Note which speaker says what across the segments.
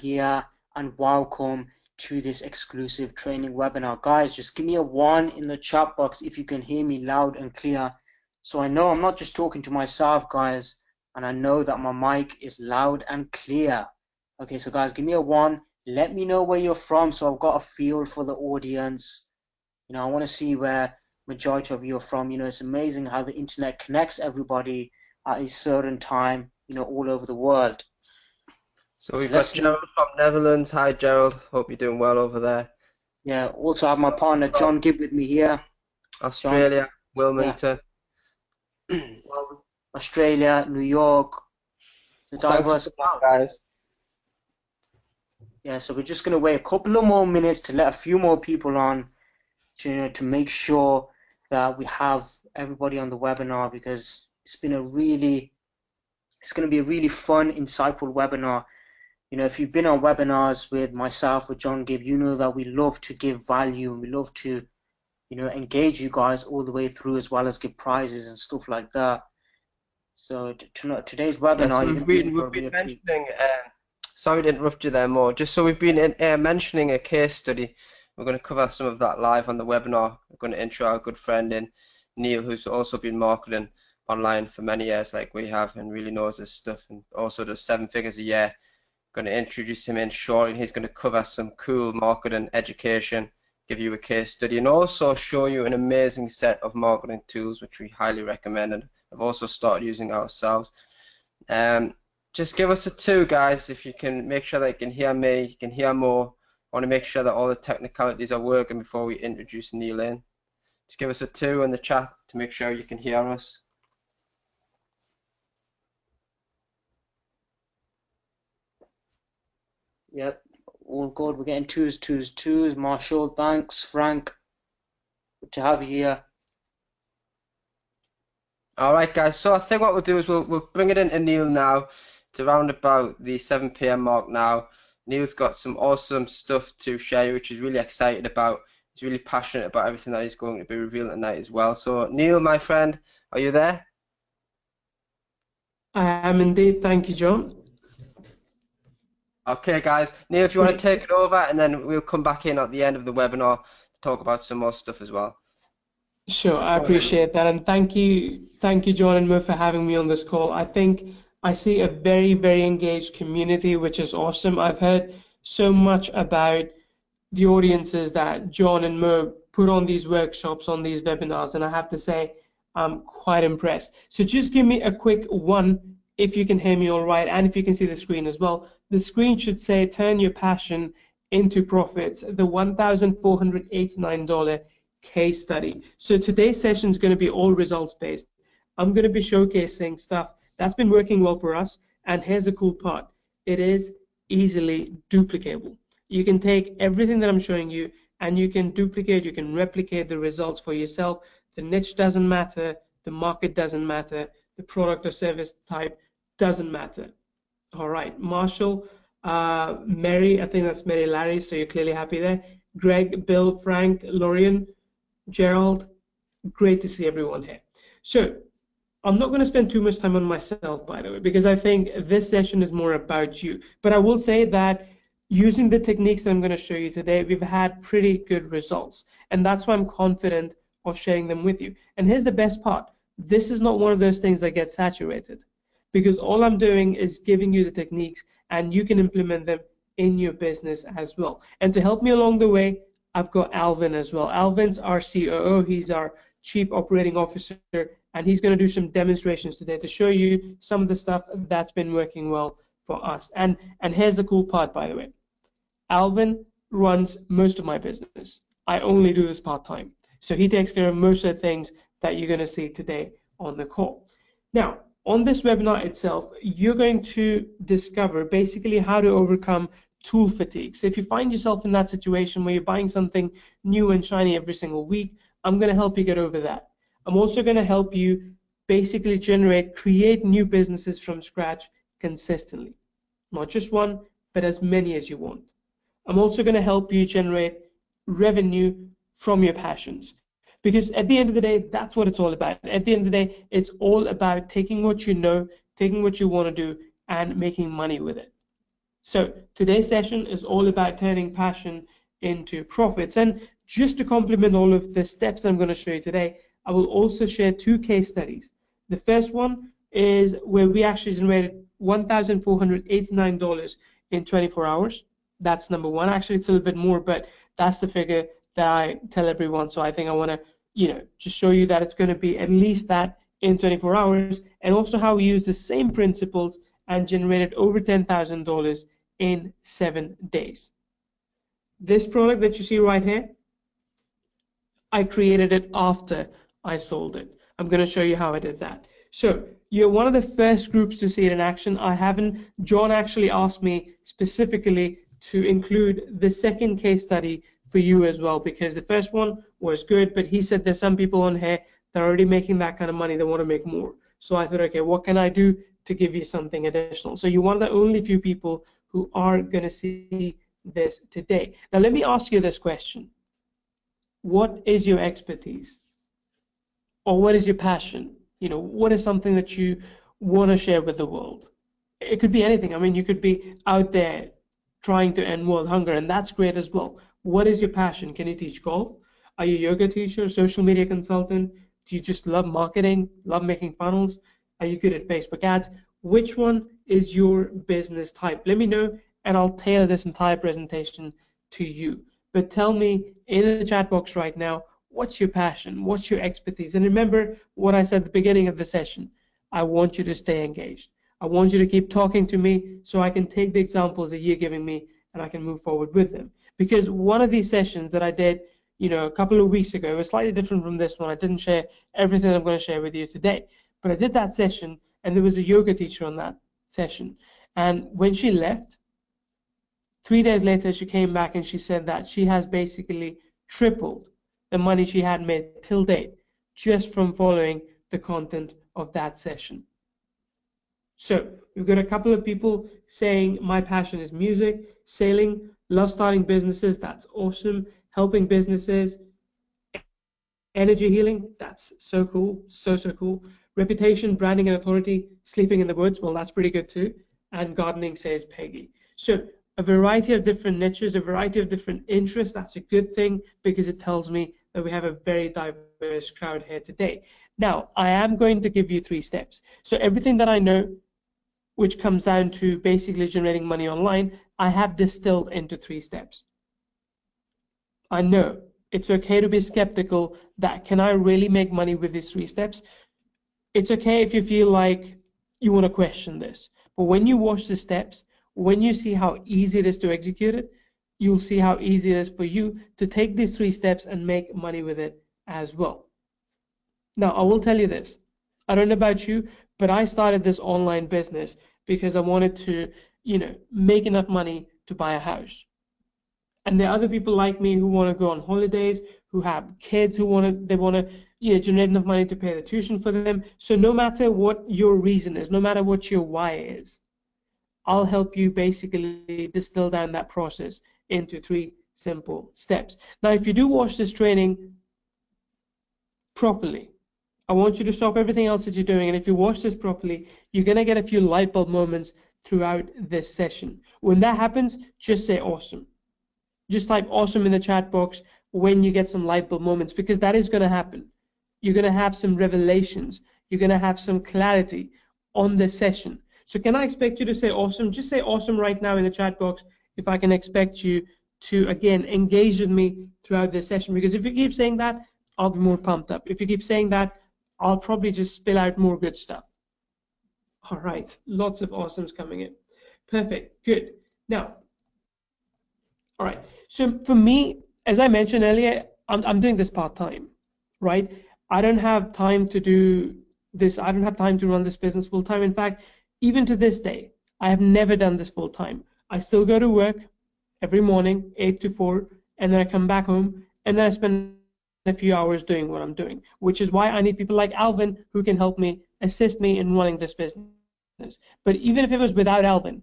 Speaker 1: here and welcome to this exclusive training webinar. Guys, just give me a 1 in the chat box if you can hear me loud and clear. So I know I'm not just talking to myself, guys, and I know that my mic is loud and clear. Okay, so guys, give me a 1. Let me know where you're from so I've got a feel for the audience. You know, I want to see where majority of you are from. You know, it's amazing how the internet connects everybody at a certain time, you know, all over the world.
Speaker 2: So we've
Speaker 1: So
Speaker 2: got
Speaker 1: let's see.
Speaker 2: Gerald from Netherlands. Hi, Gerald. Hope you're doing well over there.
Speaker 1: Yeah, also I have my
Speaker 2: So
Speaker 1: partner
Speaker 2: from
Speaker 1: John Gibb with me here. John,
Speaker 2: Australia,
Speaker 1: yeah.
Speaker 2: Wilmington. Well,
Speaker 1: Australia, New York, the
Speaker 2: thanks for
Speaker 1: diverse
Speaker 2: coming
Speaker 1: amount.
Speaker 2: on, guys.
Speaker 1: Yeah, so we're just gonna wait a couple of more minutes to let a few more people on to, you know, to make sure that we have everybody on the webinar, because it's gonna be a really fun, insightful webinar. You know, if you've been on webinars with myself, with John Gibb, you know that we love to give value and we love to, you know, engage you guys all the way through, as well as give prizes and stuff like that. So today's
Speaker 2: Yeah,
Speaker 1: webinar,
Speaker 2: so
Speaker 1: you're
Speaker 2: we've
Speaker 1: going to be in
Speaker 2: been
Speaker 1: for a
Speaker 2: we've been
Speaker 1: real treat.
Speaker 2: mentioning. Sorry to interrupt you there, more. Just so we've been mentioning a case study. We're going to cover some of that live on the webinar. We're going to intro our good friend in Neil, who's also been marketing online for many years, like we have, and really knows his stuff, and also does 7 figures a year. Going to introduce him in shortly. He's going to cover some cool marketing education, give you a case study, and also show you an amazing set of marketing tools, which we highly recommend and have also started using ourselves. Um, just give us a 2, guys, if you can make sure that you can hear me, you can hear more. I want to make sure that all the technicalities are working before we introduce Neil in. Just give us a 2 in the chat to make sure you can hear us.
Speaker 1: Yep, all good. We're getting twos, twos, twos. Marshall, thanks. Frank, good to have you here.
Speaker 2: All right, guys. So I think what we'll do is we'll bring it into Neil now. It's around about the 7 p.m. mark now. Neil's got some awesome stuff to share, which he's really excited about. He's really passionate about everything that he's going to be revealing tonight as well. So Neil, my friend, are you there?
Speaker 3: I am indeed. Thank you, John.
Speaker 2: Okay, guys. Neil, if you want to take it over, and then we'll come back in at the end of the webinar to talk about some more stuff as well.
Speaker 3: Sure, I
Speaker 2: Go ahead, Neil.
Speaker 3: appreciate that, and thank you, John and Mo, for having me on this call. I think I see a very, very engaged community, which is awesome. I've heard so much about the audiences that John and Mo put on these workshops, on these webinars, and I have to say, I'm quite impressed. So just give me a quick 1 if you can hear me all right, and if you can see the screen as well. The screen should say, turn your passion into profits, the $1,489 case study. So today's session is going to be all results based. I'm going to be showcasing stuff that's been working well for us, and here's the cool part. It is easily duplicable. You can take everything that I'm showing you and you can duplicate, you can replicate the results for yourself. The niche doesn't matter, the market doesn't matter, the product or service type doesn't matter. All right, Marshall, Mary, I think that's Mary Larry, so you're clearly happy there. Greg, Bill, Frank, Lorian, Gerald, great to see everyone here. So I'm not going to spend too much time on myself, by the way, because I think this session is more about you. But I will say that using the techniques that I'm going to show you today, we've had pretty good results. And that's why I'm confident of sharing them with you. And here's the best part. This is not one of those things that gets saturated, because all I'm doing is giving you the techniques and you can implement them in your business as well. And to help me along the way, I've got Alvin as well. Alvin's our COO. He's our Chief Operating Officer, and he's going to do some demonstrations today to show you some of the stuff that's been working well for us. And here's the cool part, by the way. Alvin runs most of my business. I only do this part-time. So he takes care of most of the things that you're going to see today on the call. Now, on this webinar itself, you're going to discover basically how to overcome tool fatigue. So if you find yourself in that situation where you're buying something new and shiny every single week, I'm going to help you get over that. I'm also going to help you basically create new businesses from scratch consistently. Not just one, but as many as you want. I'm also going to help you generate revenue from your passions. Because at the end of the day, that's what it's all about. At the end of the day, it's all about taking what you know, taking what you want to do, and making money with it. So today's session is all about turning passion into profits. And just to complement all of the steps I'm going to show you today, I will also share 2 case studies. The first one is where we actually generated $1,489 in 24 hours. That's number one. Actually, it's a little bit more, but that's the figure that I tell everyone. So I think I want to, just show you that it's going to be at least that in 24 hours, and also how we use the same principles and generated over $10,000 in 7 days. This product that you see right here, I created it after I sold it. I'm going to show you how I did that. So you're one of the first groups to see it in action. John actually asked me specifically to include the second case study for you as well, because the first one was good, but he said there's some people on here that are already making that kind of money, they want to make more. So I thought, okay, what can I do to give you something additional? So you're one of the only few people who are going to see this today. Now let me ask you this question. What is your expertise? Or what is your passion? What is something that you want to share with the world? It could be anything. I mean, you could be out there trying to end world hunger, and that's great as well. What is your passion? Can you teach golf? Are you a yoga teacher, social media consultant? Do you just love marketing, love making funnels? Are you good at Facebook ads? Which one is your business type? Let me know, and I'll tailor this entire presentation to you. But tell me in the chat box right now, what's your passion? What's your expertise? And remember what I said at the beginning of the session. I want you to stay engaged. I want you to keep talking to me so I can take the examples that you're giving me and I can move forward with them. Because one of these sessions that I did, a couple of weeks ago, was slightly different from this one. I didn't share everything I'm going to share with you today. But I did that session, and there was a yoga teacher on that session. And when she left, 3 days later, she came back and she said that she has basically tripled the money she had made till date just from following the content of that session. So we've got a couple of people saying my passion is music, sailing, love starting businesses, that's awesome, helping businesses, energy healing, that's so cool, so cool, reputation, branding and authority, sleeping in the woods, well, that's pretty good too, and gardening, says Peggy. So a variety of different niches, a variety of different interests, that's a good thing because it tells me that we have a very diverse crowd here today. Now, I am going to give you 3 steps. So everything that I know, which comes down to basically generating money online, I have distilled into 3 steps. I know it's okay to be skeptical that can I really make money with these 3 steps? It's okay if you feel like you want to question this. But when you watch the steps, when you see how easy it is to execute it, you'll see how easy it is for you to take these 3 steps and make money with it as well. Now, I will tell you this. I don't know about you, but I started this online business because I wanted to, make enough money to buy a house. And there are other people like me who want to go on holidays, who have kids who want to generate enough money to pay the tuition for them. So no matter what your reason is, no matter what your why is, I'll help you basically distill down that process into 3 simple steps. Now, if you do watch this training properly, I want you to stop everything else that you're doing, and if you watch this properly, you're going to get a few light bulb moments throughout this session. When that happens, just say awesome. Just type awesome in the chat box when you get some light bulb moments, because that is going to happen. You're going to have some revelations. You're going to have some clarity on this session. So can I expect you to say awesome? Just say awesome right now in the chat box if I can expect you to, again, engage with me throughout this session. Because if you keep saying that, I'll be more pumped up. If you keep saying that, I'll probably just spill out more good stuff. All right, lots of awesomes coming in. Perfect, good. Now, all right, so for me, as I mentioned earlier, I'm doing this part-time, right? I don't have time to do this. I don't have time to run this business full-time. In fact, even to this day, I have never done this full-time. I still go to work every morning, 8 to 4, and then I come back home, and then I spend a few hours doing what I'm doing, which is why I need people like Alvin who can help me, assist me in running this business. But even if it was without Alvin,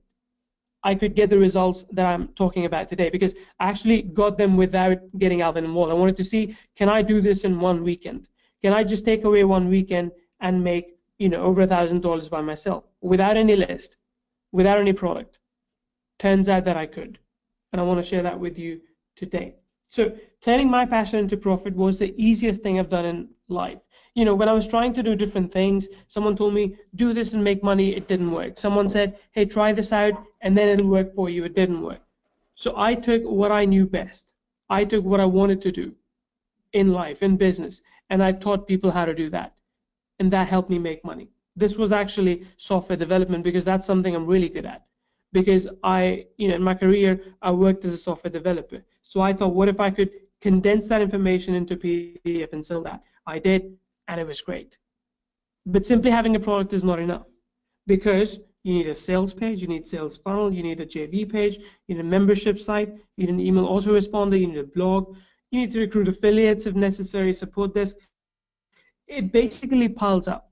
Speaker 3: I could get the results that I'm talking about today, because I actually got them without getting Alvin involved. I wanted to see, can I do this in one weekend? Can I just take away one weekend and make over $1,000 by myself without any list, without any product? Turns out that I could. And I want to share that with you today. So turning my passion into profit was the easiest thing I've done in life. You know, when I was trying to do different things, someone told me, do this and make money. It didn't work. Someone said, hey, try this out and then it'll work for you. It didn't work. So I took what I knew best. I took what I wanted to do in life, in business, and I taught people how to do that. And that helped me make money. This was actually software development because that's something I'm really good at. Because in my career, I worked as a software developer. So I thought, what if I could condense that information into PDF and sell that? I did, and it was great. But simply having a product is not enough, because you need a sales page, you need sales funnel, you need a JV page, you need a membership site, you need an email autoresponder, you need a blog, you need to recruit affiliates if necessary, support desk. It basically piles up.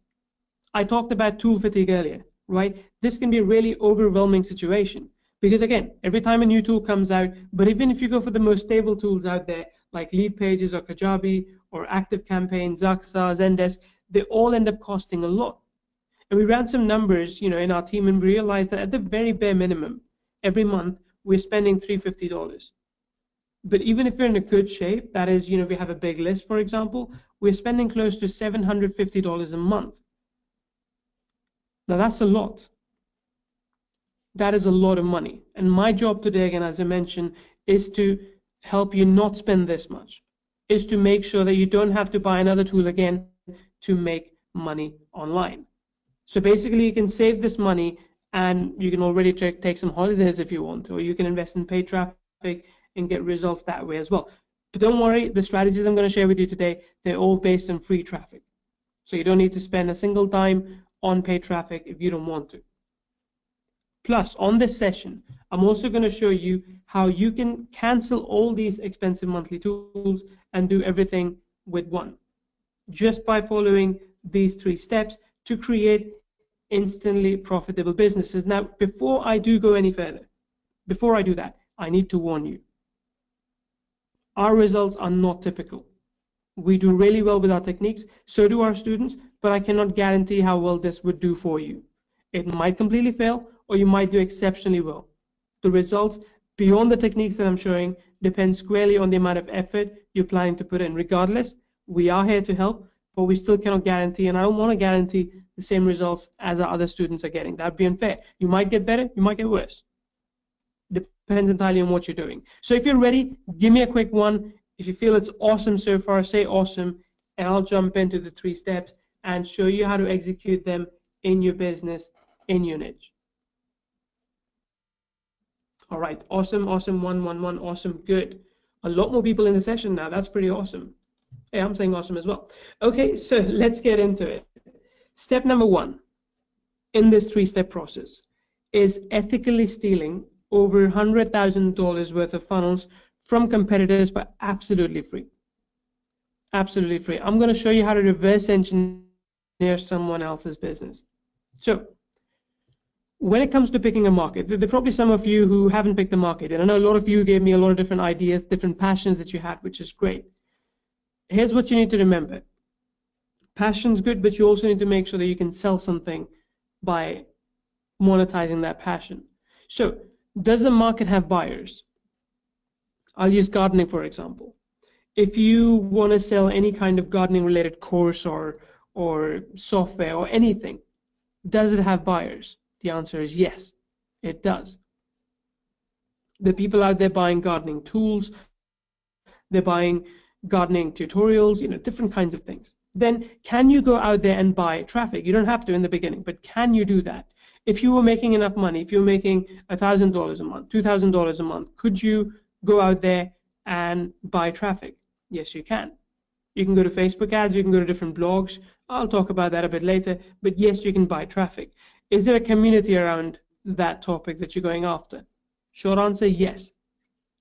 Speaker 3: I talked about tool fatigue earlier, right? This can be a really overwhelming situation because, again, every time a new tool comes out, but even if you go for the most stable tools out there, like Leadpages or Kajabi or ActiveCampaign, Zaxa, Zendesk, they all end up costing a lot. And we ran some numbers, in our team, and we realized that at the very bare minimum, every month, we're spending $350. But even if you're in a good shape, that is, if we have a big list, for example, we're spending close to $750 a month. Now that's a lot. That is a lot of money. And my job today, again, as I mentioned, is to help you not spend this much, is to make sure that you don't have to buy another tool again to make money online. So basically, you can save this money and you can already take some holidays if you want to, or you can invest in paid traffic and get results that way as well. But don't worry, the strategies I'm going to share with you today, they're all based on free traffic. So you don't need to spend a single dime on paid traffic if you don't want to. Plus, on this session, I'm also going to show you how you can cancel all these expensive monthly tools and do everything with one, just by following these 3 steps to create instantly profitable businesses. Now, before I do go any further, before I do that, I need to warn you. Our results are not typical. We do really well with our techniques, so do our students, but I cannot guarantee how well this would do for you. It might completely fail, or you might do exceptionally well. The results beyond the techniques that I'm showing depend squarely on the amount of effort you're planning to put in. Regardless, we are here to help, but we still cannot guarantee, and I don't want to guarantee the same results as our other students are getting. That'd be unfair. You might get better, you might get worse. Depends entirely on what you're doing. So if you're ready, give me a quick one. If you feel it's awesome so far, say awesome, and I'll jump into the 3 steps and show you how to execute them in your business, in your niche. All right, awesome, awesome, 111, awesome, good. A lot more people in the session now. That's pretty awesome. Hey, I'm saying awesome as well. Okay, so let's get into it. Step number 1 in this 3-step process is ethically stealing over $100,000 worth of funnels from competitors for absolutely free. Absolutely free. I'm going to show you how to reverse engineer someone else's business. So when it comes to picking a market, there are probably some of you who haven't picked the market, and I know a lot of you gave me a lot of different ideas, different passions that you had, which is great. Here's what you need to remember. Passion's good, but you also need to make sure that you can sell something by monetizing that passion. So does the market have buyers? I'll use gardening, for example. If you want to sell any kind of gardening related course or software or anything, does it have buyers? The answer is yes, it does. The people out there buying gardening tools, they're buying gardening tutorials, different kinds of things. Then can you go out there and buy traffic? You don't have to in the beginning, but can you do that? If you were making enough money, if you're making $1,000 a month, $2,000 a month, could you go out there and buy traffic? Yes, you can. You can go to Facebook ads, you can go to different blogs. I'll talk about that a bit later, but yes, you can buy traffic. Is there a community around that topic that you're going after? Short answer, yes.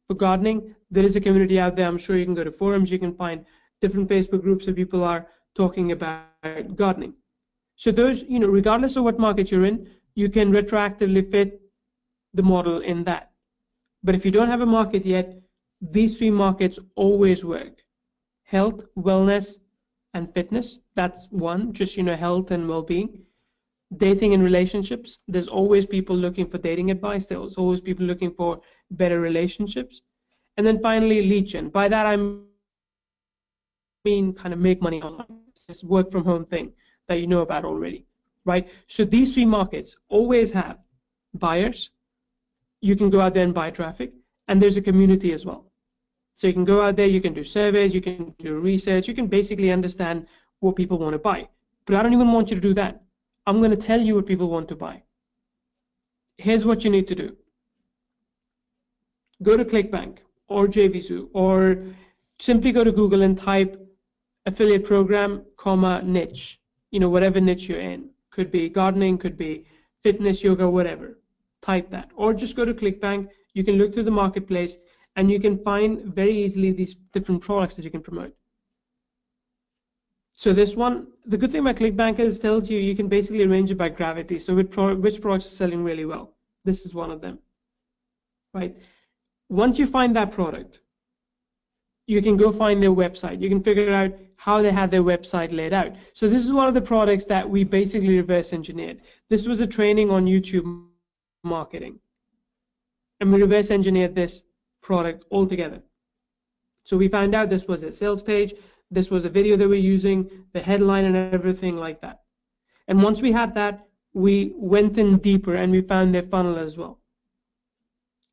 Speaker 3: For gardening, there is a community out there. I'm sure you can go to forums, you can find different Facebook groups where people are talking about gardening. So those, regardless of what market you're in, you can retroactively fit the model in that. But if you don't have a market yet, these 3 markets always work. Health, wellness, and fitness. That's one, just health and well-being. dating and relationships. There's always people looking for dating advice. There's always people looking for better relationships. And then finally, lead gen. By that I mean kind of make money online. It's this work from home thing that you know about already, right? So these three markets always have buyers. You can go out there and buy traffic, and there's a community as well. So you can go out there, you can do surveys, you can do research, you can basically understand what people want to buy. But I don't even want you to do that. I'm going to tell you what people want to buy. Here's what you need to do. Go to ClickBank or JVZoo, or simply go to Google and type affiliate program, niche. You know, whatever niche you're in. Could be gardening, could be fitness, yoga, whatever. Type that. Or just go to ClickBank. You can look through the marketplace, and you can find very easily these different products that you can promote. So this one, the good thing about ClickBank is it tells you can basically arrange it by gravity. So which products are selling really well. This is one of them, right? Once you find that product, you can go find their website. You can figure out how they have their website laid out. So this is one of the products that we basically reverse engineered. This was a training on YouTube marketing, and we reverse engineered this product altogether. So we found out this was a sales page, this was a video that we're using, the headline and everything like that. And once we had that, we went in deeper and we found their funnel as well.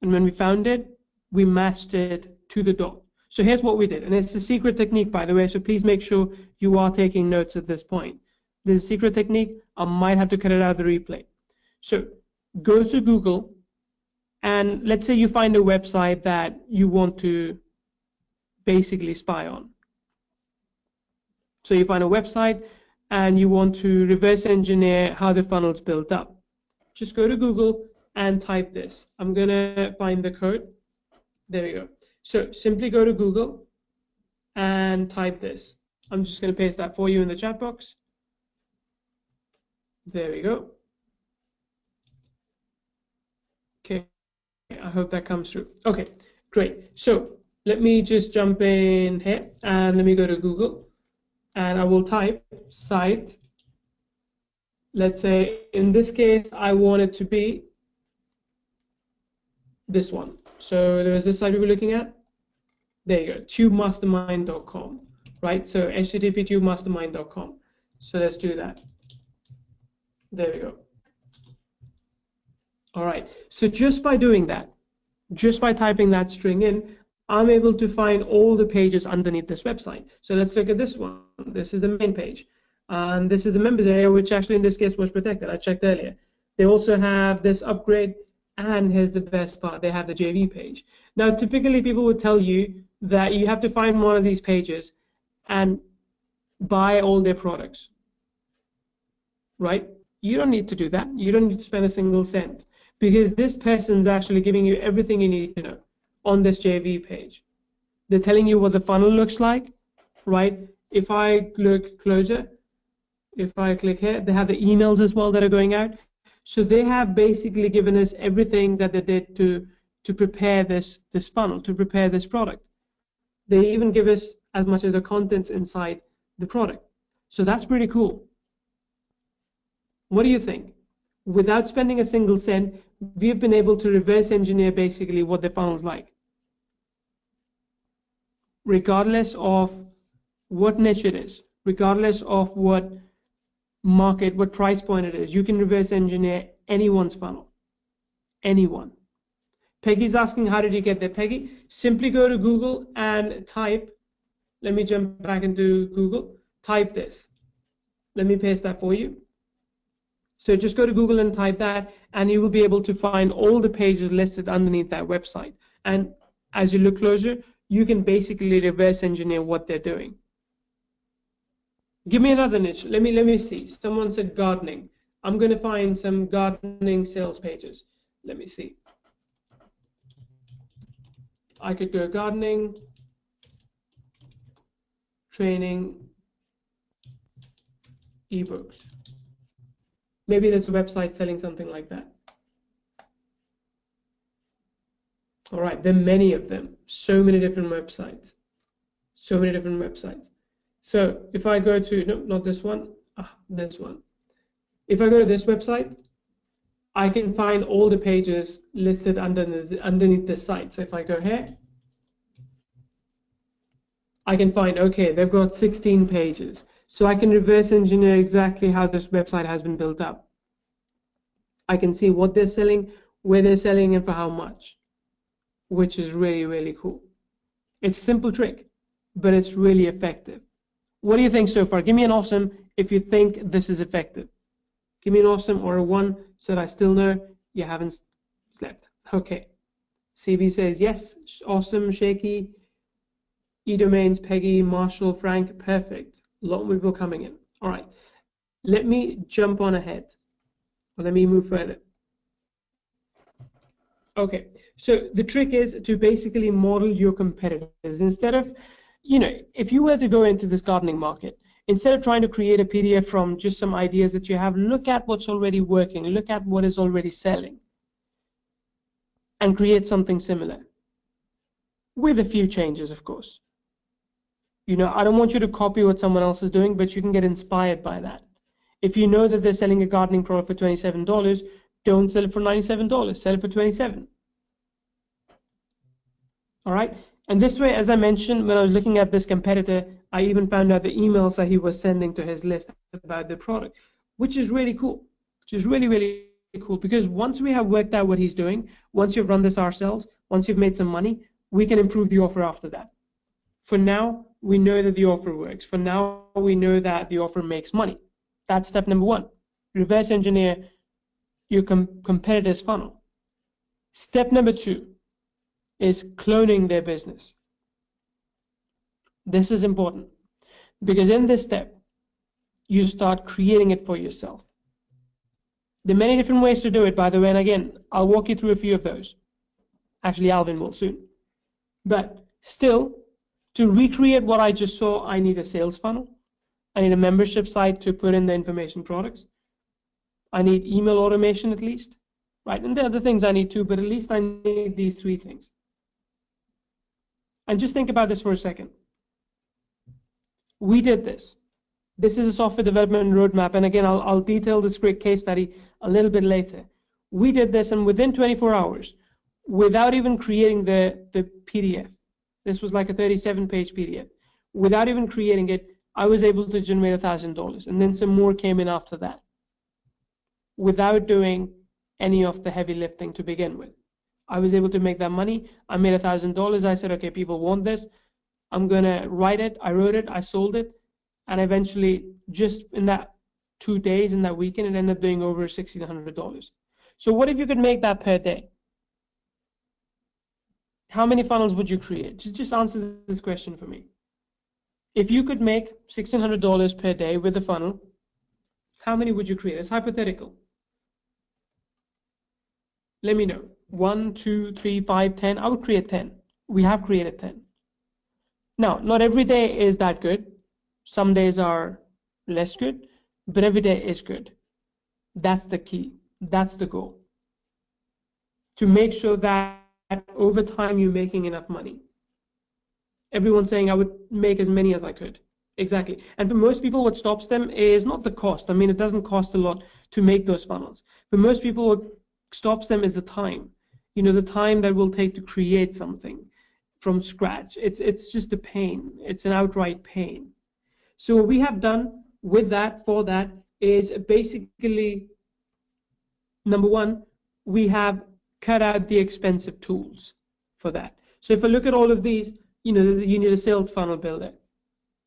Speaker 3: And when we found it, we matched it to the dot. So here's what we did, and it's a secret technique, by the way, so please make sure you are taking notes at this point. This secret technique, I might have to cut it out of the replay. So go to Google, and let's say you find a website that you want to basically spy on. So you find a website and you want to reverse engineer how the funnel's built up. Just go to Google and type this. I'm going to find the code. There we go. So simply go to Google and type this. I'm just going to paste that for you in the chat box. There we go. Okay, I hope that comes through. Okay, great. So let me just jump in here and let me go to Google, and I will type site. Let's say in this case I want it to be this one. So there was this site we were looking at. There you go, tubemastermind.com, right? So http tubemastermind.com. So let's do that. There we go. All right, so just by doing that, just by typing that string in, I'm able to find all the pages underneath this website. So let's look at this one. This is the main page. And this is the members area, which actually in this case was protected. I checked earlier. They also have this upgrade, and here's the best part, they have the JV page. Now, typically people would tell you that you have to find one of these pages and buy all their products, right? You don't need to do that. You don't need to spend a single cent, because this person's actually giving you everything you need to know on this JV page. They're telling you what the funnel looks like, right? If I look closer, if I click here, they have the emails as well that are going out. So they have basically given us everything that they did to prepare this funnel, to prepare this product. They even give us as much as the contents inside the product. So that's pretty cool. What do you think? Without spending a single cent, we've been able to reverse engineer basically what the funnel's like. Regardless of what niche it is, regardless of what market, what price point it is, you can reverse engineer anyone's funnel. Anyone. Peggy's asking, how did you get there? Peggy, simply go to Google and type, let me jump back into Google, type this. Let me paste that for you. So just go to Google and type that, and you will be able to find all the pages listed underneath that website. And as you look closer, you can basically reverse engineer what they're doing. Give me another niche. Let me see. Someone said gardening. I'm going to find some gardening sales pages. Let me see. I could go gardening, training, ebooks. Maybe there's a website selling something like that. All right, there are many of them. So many different websites. So many different websites. So if I go to, no, not this one, this one. If I go to this website, I can find all the pages listed underneath the site. So if I go here, I can find, okay, they've got 16 pages. So I can reverse engineer exactly how this website has been built up. I can see what they're selling, where they're selling, and for how much, which is really, really cool. It's a simple trick, but it's really effective. What do you think so far? Give me an awesome if you think this is effective. Give me an awesome or a 1 so that I still know you haven't slept. Okay. CB says yes. Awesome. Shaky. eDomains, Peggy, Marshall, Frank. Perfect. A lot more people coming in. All right. Let me jump on ahead. Or let me move further. Okay. So the trick is to basically model your competitors. Instead of, if you were to go into this gardening market, instead of trying to create a PDF from just some ideas that you have, look at what's already working, look at what is already selling, and create something similar, with a few changes, of course. I don't want you to copy what someone else is doing, but you can get inspired by that. If you know that they're selling a gardening product for $27, don't sell it for $97, sell it for $27. All right? And this way, as I mentioned, when I was looking at this competitor, I even found out the emails that he was sending to his list about the product, which is really cool, which is really, really cool, because once we have worked out what he's doing, once you've run this ourselves, once you've made some money, we can improve the offer after that. For now, we know that the offer works. For now, we know that the offer makes money. That's step number 1. Reverse engineer your competitor's funnel. Step number 2 is cloning their business. This is important because in this step, you start creating it for yourself. There are many different ways to do it, by the way, and again, I'll walk you through a few of those. Actually, Alvin will soon. But still, to recreate what I just saw, I need a sales funnel. I need a membership site to put in the information products. I need email automation at least, right? And there are other things I need too, but at least I need these 3 things. And just think about this for a second. We did this. This is a software development roadmap, and again, I'll detail this great case study a little bit later. We did this, and within 24 hours, without even creating the PDF, this was like a 37-page PDF, without even creating it, I was able to generate $1,000, and then some more came in after that, without doing any of the heavy lifting to begin with. I was able to make that money. I made $1,000. I said, okay, people want this. I'm going to write it. I wrote it. I sold it. And eventually, just in that 2 days, in that weekend, it ended up doing over $1,600. So what if you could make that per day? How many funnels would you create? Just answer this question for me. If you could make $1,600 per day with a funnel, how many would you create? It's hypothetical. Let me know. 1, 2, 3, 5, 10. I would create 10. We have created 10. Now, not every day is that good. Some days are less good, but every day is good. That's the key. That's the goal. To make sure that over time you're making enough money. Everyone's saying I would make as many as I could. Exactly. And for most people, what stops them is not the cost. I mean, it doesn't cost a lot to make those funnels. For most people, what stops them is the time. The time that will take to create something from scratch. It's just a pain. It's an outright pain. So what we have done with that, for that, is basically, number 1, we have cut out the expensive tools for that. So if I look at all of these, you need a sales funnel builder.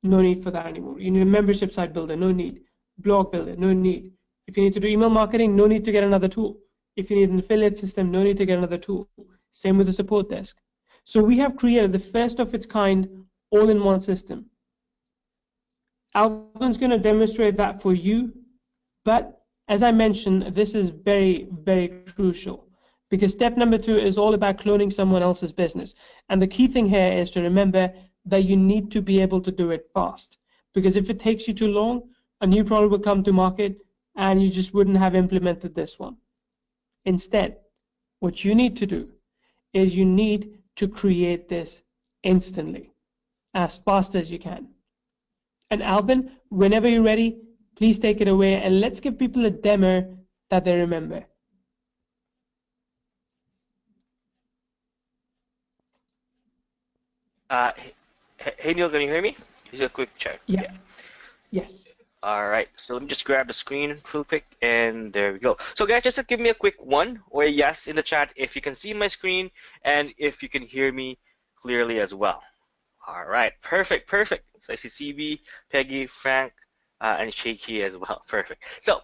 Speaker 3: No need for that anymore. You need a membership site builder. No need. Blog builder. No need. If you need to do email marketing, no need to get another tool. If you need an affiliate system, no need to get another tool. Same with the support desk. So we have created the first of its kind all-in-one system. Alvin's going to demonstrate that for you, but as I mentioned, this is very, very crucial because step number 2 is all about cloning someone else's business. And the key thing here is to remember that you need to be able to do it fast, because if it takes you too long, a new product will come to market and you just wouldn't have implemented this one. Instead, what you need to do is you need to create this instantly, as fast as you can. And Alvin, whenever you're ready, please take it away and let's give people a demo that they remember.
Speaker 4: Hey Neil, can you hear me? Just a quick check.
Speaker 3: Yeah. Yes.
Speaker 4: All right. So let me just grab the screen real quick, and there we go. So guys, just give me a quick one or a yes in the chat if you can see my screen and if you can hear me clearly as well. All right. Perfect. Perfect. So I see CB, Peggy, Frank, and Shaky as well. Perfect. So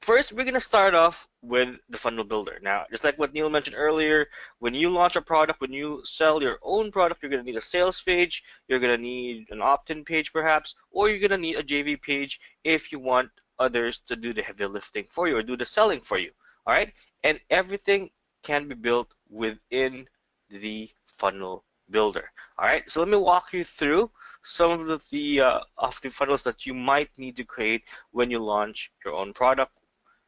Speaker 4: first, we're going to start off with the funnel builder. Now, just like what Neil mentioned earlier, when you launch a product, when you sell your own product, you're going to need a sales page, you're going to need an opt-in page perhaps, or you're going to need a JV page if you want others to do the heavy lifting for you or do the selling for you. All right? And everything can be built within the funnel builder. All right? So let me walk you through some of the funnels that you might need to create when you launch your own product,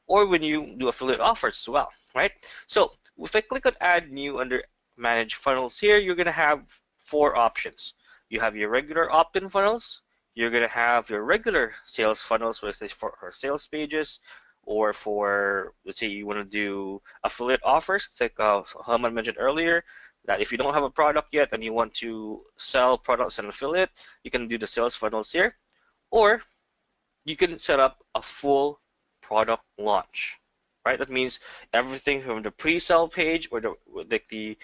Speaker 4: or when you do affiliate offers as well, right? So if I click on Add New under Manage Funnels here, you're going to have 4 options. You have your regular opt-in funnels, you're going to have your regular sales funnels, let's say for sales pages, or for, let's say you want to do affiliate offers, like Herman mentioned earlier, that if you don't have a product yet and you want to sell products and affiliate, you can do the sales funnels here, or you can set up a full product launch, right? That means everything from the pre-sale page or the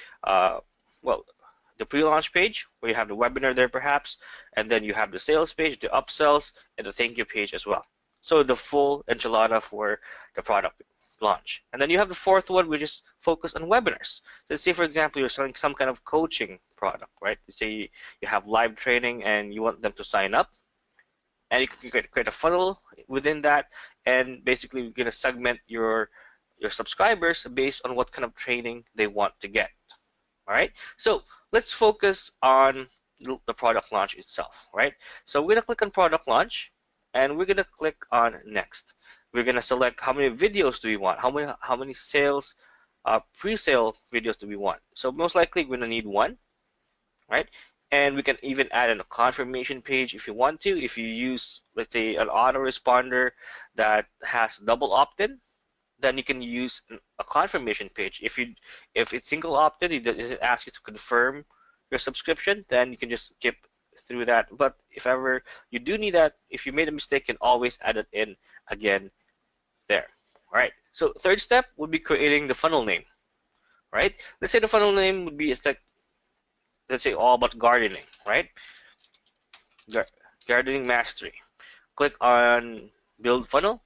Speaker 4: pre-launch page where you have the webinar there perhaps, and then you have the sales page, the upsells, and the thank you page as well. So the full enchilada for the product launch. And then you have the 4th one, which is focused on webinars. So let's say, for example, you're selling some kind of coaching product, right? Let's say you have live training and you want them to sign up. And you can create a funnel within that, and basically you're going to segment your subscribers based on what kind of training they want to get. All right. So let's focus on the product launch itself. Right. So we're going to click on product launch, and we're going to click on next. We're going to select how many videos do we want, how many sales pre-sale videos do we want. So most likely we're going to need 1, right? And we can even add in a confirmation page if you want to. If you use, let's say, an autoresponder that has double opt-in, then you can use a confirmation page. If it's single opt-in, it doesn't ask you to confirm your subscription, then you can just skip through that. But if ever you do need that, if you made a mistake, you can always add it in again there. All right. So 3rd step would be creating the funnel name. Right? Let's say the funnel name would be let's say all about gardening, right? Gardening mastery. Click on build funnel,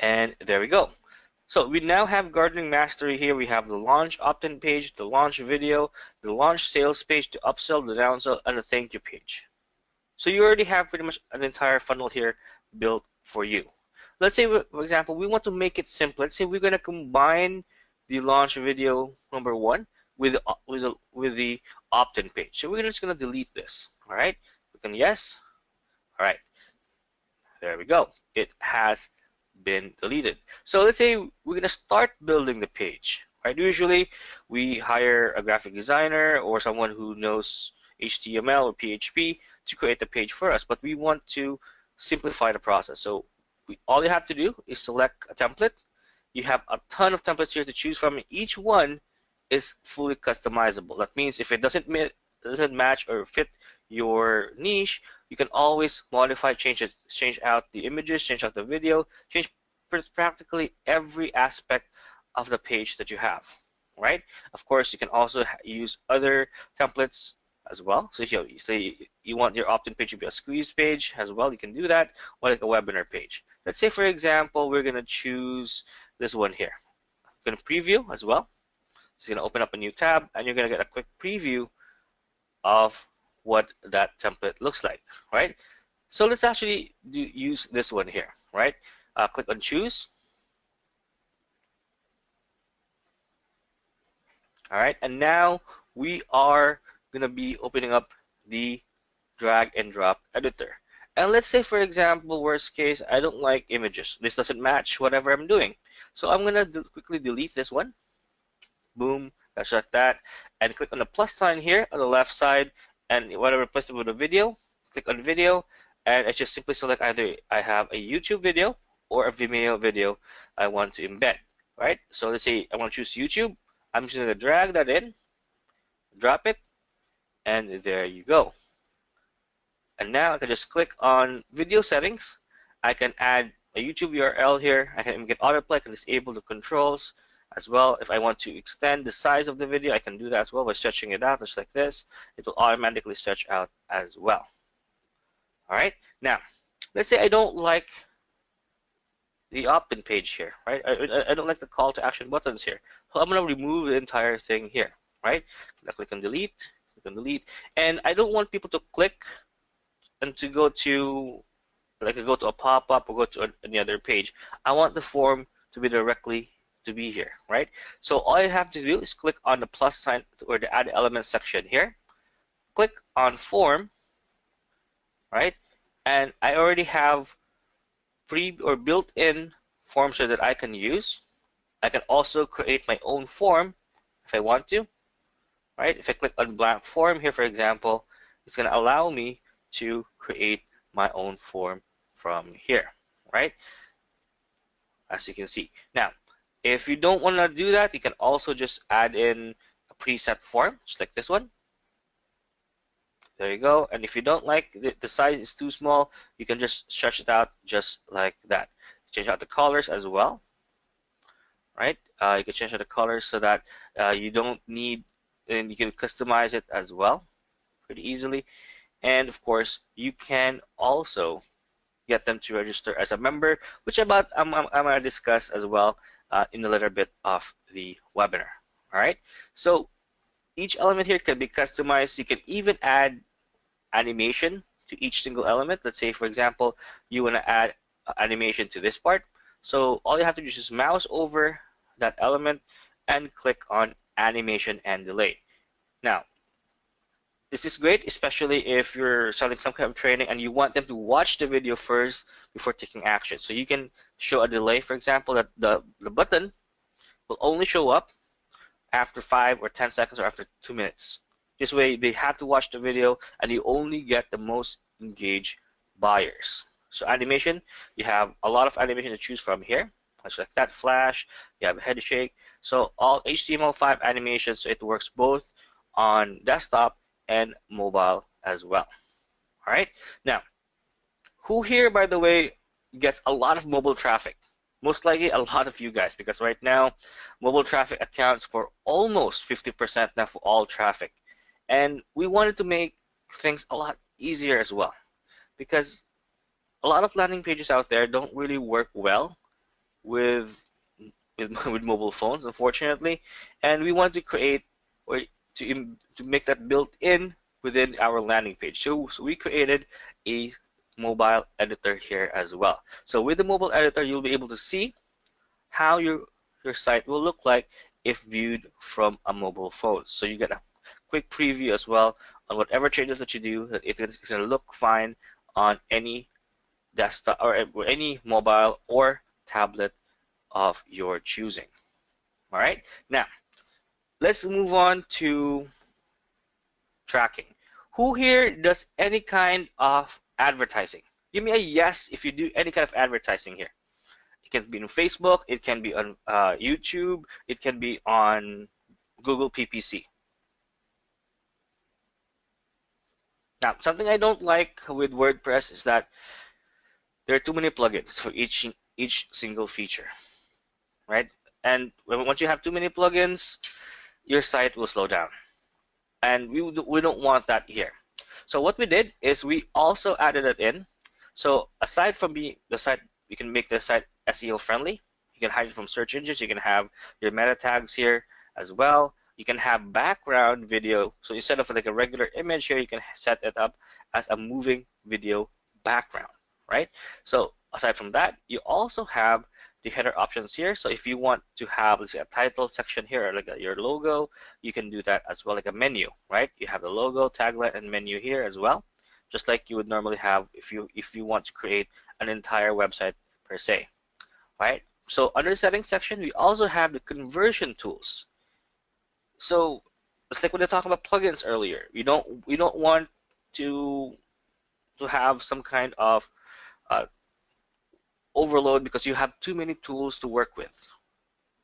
Speaker 4: and there we go. So we now have gardening mastery here. We have the launch opt-in page, the launch video, the launch sales page, the upsell, the downsell, and the thank you page. So you already have pretty much an entire funnel here built for you. Let's say, for example, we want to make it simple. Let's say we're going to combine the launch video number 1 with the opt-in page. So we're just going to delete this. All right, click on yes. All right, there we go. It has been deleted. So let's say we're going to start building the page. Right? Usually we hire a graphic designer or someone who knows HTML or PHP to create the page for us, but we want to simplify the process. So all you have to do is select a template. You have a ton of templates here to choose from. Each one is fully customizable. That means if it doesn't match or fit your niche, you can always modify, change out the images, change out the video, change practically every aspect of the page that you have. Right? Of course, you can also use other templates as well. So if you say you want your opt-in page to be a squeeze page as well, you can do that, or like a webinar page. Let's say, for example, we're going to choose this one here. I'm going to preview as well. So you're going to open up a new tab, and you're going to get a quick preview of what that template looks like, right? So let's actually use this one here, right? Click on choose. All right, and now we are going to be opening up the drag and drop editor. And let's say, for example, worst case, I don't like images. This doesn't match whatever I'm doing. So I'm going to quickly delete this one. Boom, that's like that. And click on the plus sign here on the left side, and whatever replace it with a video, click on video, and I just simply select either I have a YouTube video or a Vimeo video I want to embed, right? So let's say I want to choose YouTube. I'm just going to drag that in, drop it, and there you go. And now I can just click on video settings. I can add a YouTube URL here. I can get autoplay. I can disable the controls as well. If I want to extend the size of the video, I can do that as well by stretching it out just like this. It will automatically stretch out as well. All right. Now, let's say I don't like the opt-in page here, right? I don't like the call to action buttons here. So I'm going to remove the entire thing here, right? Click on delete, and I don't want people to click and to go to, like, go to a pop-up or go to any other page. I want the form to be directly to be here, right? So all you have to do is click on the plus sign or the add element section here. Click on form, right? And I already have pre or built-in forms so that I can use. I can also create my own form if I want to, right? If I click on blank form here, for example, it's going to allow me to create my own form from here, right? As you can see. Now, if you don't want to do that, you can also just add in a preset form, just like this one. There you go. And if you don't like the size is too small, you can just stretch it out just like that. Change out the colors as well, right? You can change out the colors so that you don't need, and you can customize it as well pretty easily. And of course, you can also get them to register as a member, which I'm going to discuss as well in a little bit of the webinar. All right. So each element here can be customized. You can even add animation to each single element. Let's say, for example, you want to add animation to this part. So all you have to do is just mouse over that element and click on animation and delay. Now, this is great, especially if you're selling some kind of training and you want them to watch the video first before taking action. So you can show a delay, for example, that the button will only show up after 5 or 10 seconds or after 2 minutes. This way, they have to watch the video and you only get the most engaged buyers. So animation, you have a lot of animation to choose from here. Much like that, flash, you have a head shake. So all HTML5 animations, so it works both on desktop and mobile as well. All right. Now, who here, by the way, gets a lot of mobile traffic? Most likely a lot of you guys, because right now, mobile traffic accounts for almost 50% now for all traffic. And we wanted to make things a lot easier as well, because a lot of landing pages out there don't really work well with mobile phones, unfortunately. And we want to create or to make that built in within our landing page. So we created a mobile editor here as well. So with the mobile editor, you'll be able to see how your site will look like if viewed from a mobile phone. So you get a quick preview as well on whatever changes that you do, that it's going to look fine on any desktop or any mobile or tablet of your choosing. All right. Now, let's move on to tracking. Who here does any kind of advertising? Give me a yes if you do any kind of advertising here. It can be on Facebook, it can be on YouTube, it can be on Google PPC. Now, something I don't like with WordPress is that there are too many plugins for each single feature, right? And once you have too many plugins, your site will slow down. And we don't want that here. So what we did is we also added it in. So aside from the site, you can make the site SEO friendly. You can hide it from search engines. You can have your meta tags here as well. You can have background video. So instead of like a regular image here, you can set it up as a moving video background, right? So aside from that, you also have the header options here. So if you want to have, let's say, a title section here, or like your logo, you can do that as well, like a menu, right? You have the logo, tagline, and menu here as well, just like you would normally have if you want to create an entire website per se, right? So under the settings section, we also have the conversion tools. So it's like when I talked about plugins earlier. We don't want to to have some kind of uh, overload because you have too many tools to work with,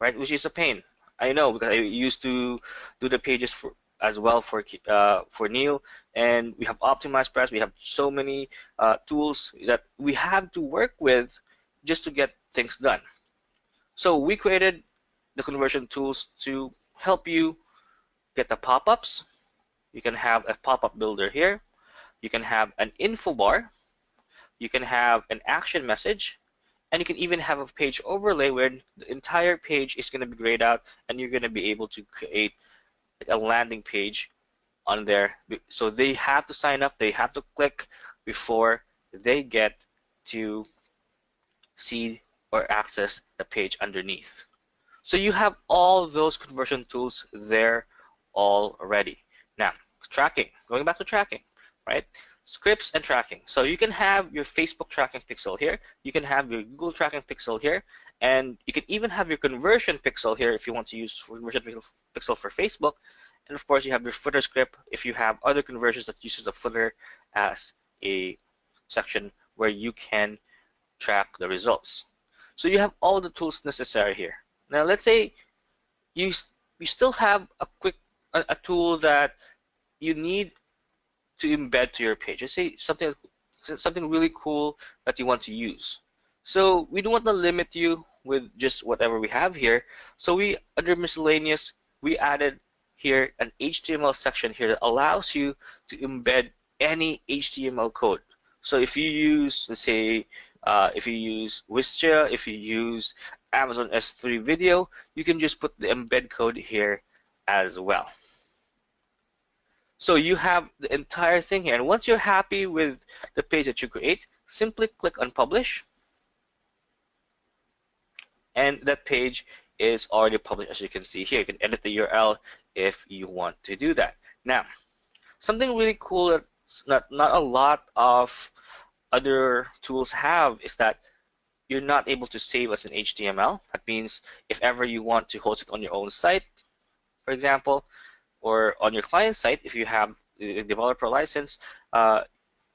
Speaker 4: right? Which is a pain. I know because I used to do the pages as well for Neil, and we have OptimizePress. We have so many tools that we have to work with just to get things done. So we created the conversion tools to help you get the pop-ups. You can have a pop-up builder here. You can have an info bar. You can have an action message. And you can even have a page overlay where the entire page is going to be grayed out and you're going to be able to create a landing page on there. So they have to sign up, they have to click before they get to see or access the page underneath. So you have all those conversion tools there already. Now, tracking, going back to tracking, right? Scripts and tracking. So you can have your Facebook tracking pixel here, you can have your Google tracking pixel here, and you can even have your conversion pixel here if you want to use conversion pixel for Facebook. And of course, you have your footer script if you have other conversions that uses a footer as a section where you can track the results. So you have all the tools necessary here. Now let's say you still have a tool that you need to embed to your page. Let's say something really cool that you want to use. So we don't want to limit you with just whatever we have here. So we, under miscellaneous, we added here an HTML section here that allows you to embed any HTML code. So if you use, let's say, if you use Wistia, if you use Amazon S3 Video, you can just put the embed code here as well. So you have the entire thing here. And once you're happy with the page that you create, simply click on Publish. And that page is already published, as you can see here. You can edit the URL if you want to do that. Now, something really cool that not a lot of other tools have is that you're not able to save as an HTML. That means if ever you want to host it on your own site, for example, or on your client site, if you have a developer license,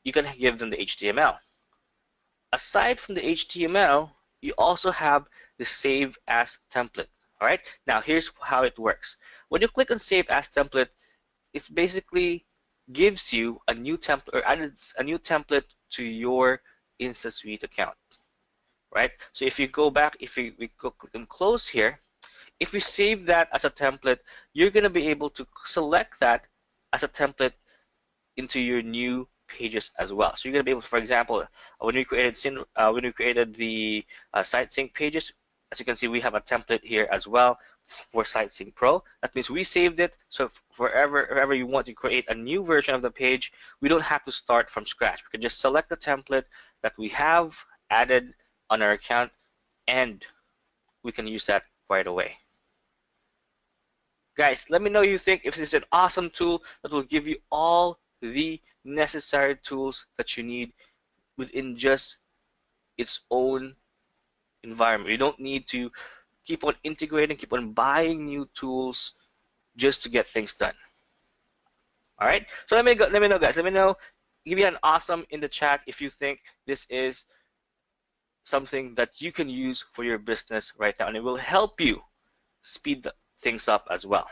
Speaker 4: you can give them the HTML. Aside from the HTML, you also have the Save As template. All right. Now here's how it works. When you click on Save As template, it basically gives you a new template or adds a new template to your InstaSuite account. Right. So if you go back, if we go click and close here, if we save that as a template, you're going to be able to select that as a template into your new pages as well. So you're going to be able to, for example, when we created the Site Sync pages, as you can see, we have a template here as well for Site Sync Pro. That means we saved it, so if wherever you want to create a new version of the page, we don't have to start from scratch. We can just select the template that we have added on our account, and we can use that right away. Guys, let me know you think if this is an awesome tool that will give you all the necessary tools that you need within just its own environment. You don't need to keep on integrating, keep on buying new tools just to get things done. All right. So let me know, guys. Let me know. Give me an awesome in the chat if you think this is something that you can use for your business right now, and it will help you speed things up as well.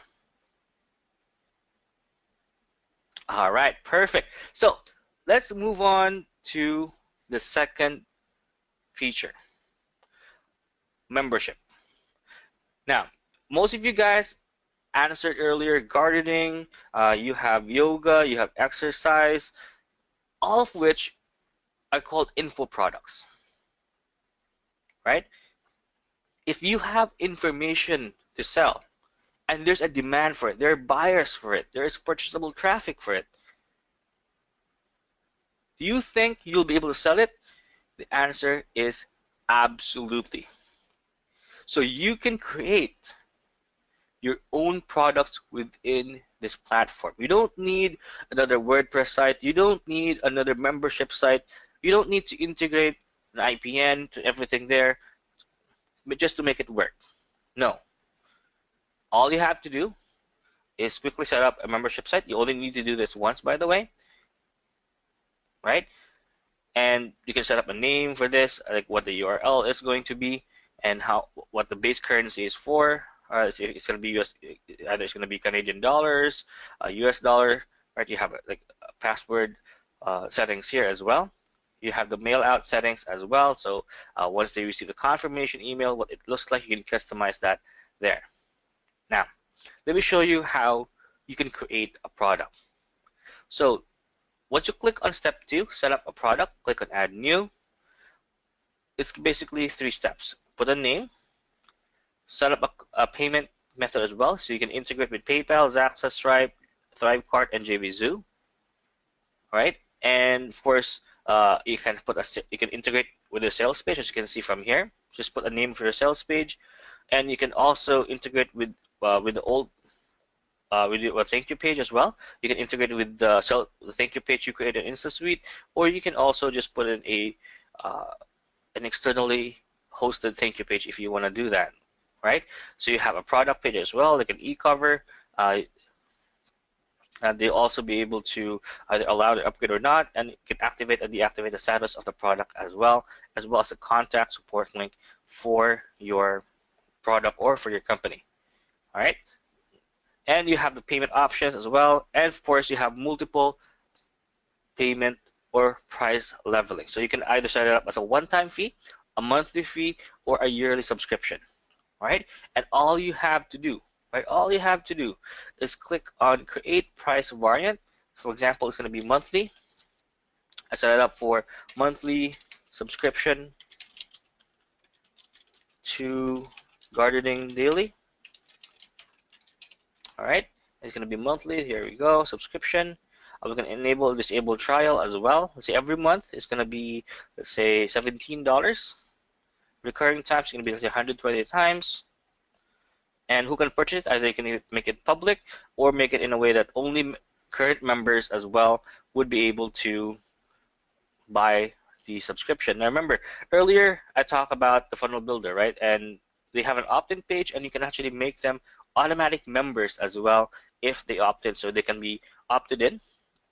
Speaker 4: All right, perfect. So let's move on to the second feature, membership. Now, most of you guys answered earlier, gardening, you have yoga, you have exercise, all of which are called info products, right? If you have information to sell, and there's a demand for it, there are buyers for it, there is purchasable traffic for it, do you think you'll be able to sell it? The answer is absolutely. So you can create your own products within this platform. You don't need another WordPress site, you don't need another membership site, you don't need to integrate an IPN to everything there just to make it work. No. All you have to do is quickly set up a membership site. You only need to do this once, by the way, right? and you can set up a name for this, like what the URL is going to be, and what the base currency is for. It's going to be US, either it's going to be Canadian dollars, US dollar, right? You have like password settings here as well. You have the mail out settings as well. So once they receive the confirmation email, what it looks like, you can customize that there. Now, let me show you how you can create a product. So once you click on step 2, set up a product, click on add new. It's basically 3 steps. Put a name, set up a payment method as well, so you can integrate with PayPal, Zaxxa, Stripe, Thrivecart, and JVZoo. All right, and of course, you can integrate with the sales page, as you can see from here. Just put a name for your sales page, and you can also integrate with the old with your thank you page as well. You can integrate with the thank you page you created in InstaSuite, or you can also just put in an externally hosted thank you page if you want to do that, right? So you have a product page as well, like an e-cover. And they'll also be able to either allow the upgrade or not, and you can activate and deactivate the status of the product as well as a contact support link for your product or for your company. All right, and you have the payment options as well, and of course you have multiple payment or price leveling. So you can either set it up as a one-time fee, a monthly fee, or a yearly subscription. All right, and all you have to do is click on create price variant. For example, it's going to be monthly. I set it up for monthly subscription to Gardening Daily. All right, it's going to be monthly. Here we go, subscription. I'm going to enable disable trial as well. Let's say every month it's going to be, let's say, $17. Recurring times is going to be, let's say, 120 times. And who can purchase it? Either you can make it public or make it in a way that only current members as well would be able to buy the subscription. Now remember, earlier I talked about the funnel builder, right? And they have an opt-in page, and you can actually make them automatic members as well if they opt in. So they can be opted in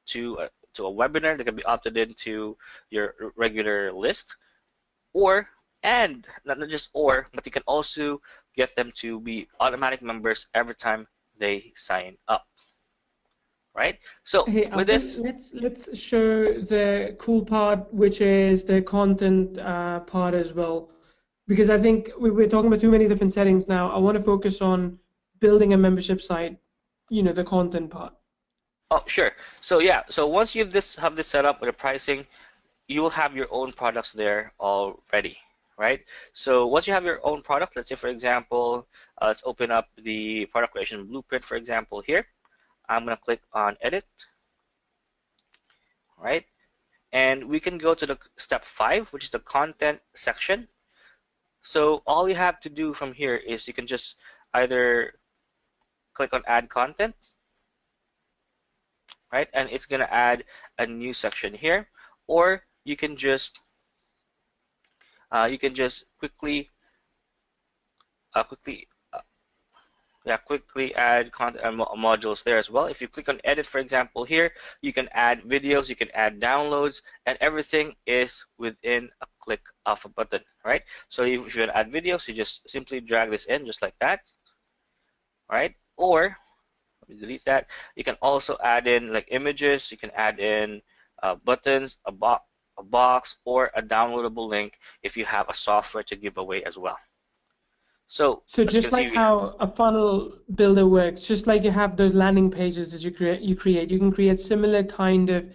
Speaker 4: to a webinar, they can be opted into your regular list, and not just but you can also get them to be automatic members every time they sign up, right? So
Speaker 3: Hey,
Speaker 4: with this,
Speaker 3: let's show the cool part, which is the content part as well, because I think we're talking about too many different settings now. I want to focus on building a membership site, the content part.
Speaker 4: Oh, sure. So yeah, so once you have this set up with the pricing, you will have your own products there already, right? So once you have your own product, let's say for example, let's open up the product creation blueprint, for example, here. I'm going to click on edit, right? And we can go to the step 5, which is the content section. So all you have to do from here is you can just either click on add content, right? And it's going to add a new section here, or you can just quickly add content modules there as well. If you click on edit, for example, here you can add videos, you can add downloads, and everything is within a click of a button, right? So if you want to add videos, you just simply drag this in just like that, right? Or let me delete that. You can also add in like images, you can add in buttons, a box, or a downloadable link if you have a software to give away as well. So
Speaker 3: just like how a funnel builder works, just like you have those landing pages that you create, you can create similar kind of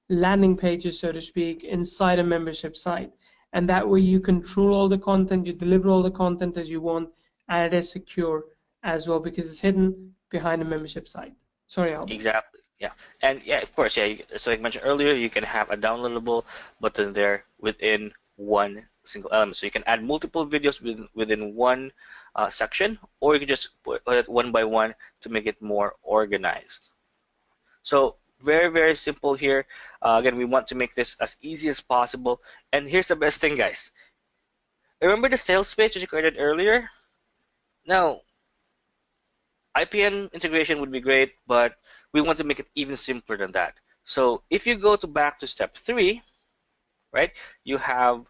Speaker 3: landing pages, so to speak, inside a membership site. And that way you control all the content, you deliver all the content as you want, and it is secure as well because it's hidden behind a membership site. Sorry, Albert.
Speaker 4: Exactly. Yeah, and yeah, of course, yeah. So like I mentioned earlier, you can have a downloadable button there within one single element. So you can add multiple videos within one section, or you can just put it one by one to make it more organized. So very, very simple here. Again, we want to make this as easy as possible. And here's the best thing, guys. Remember the sales page that you created earlier? Now, IPN integration would be great, but we want to make it even simpler than that. So if you go back to step 3, right? You have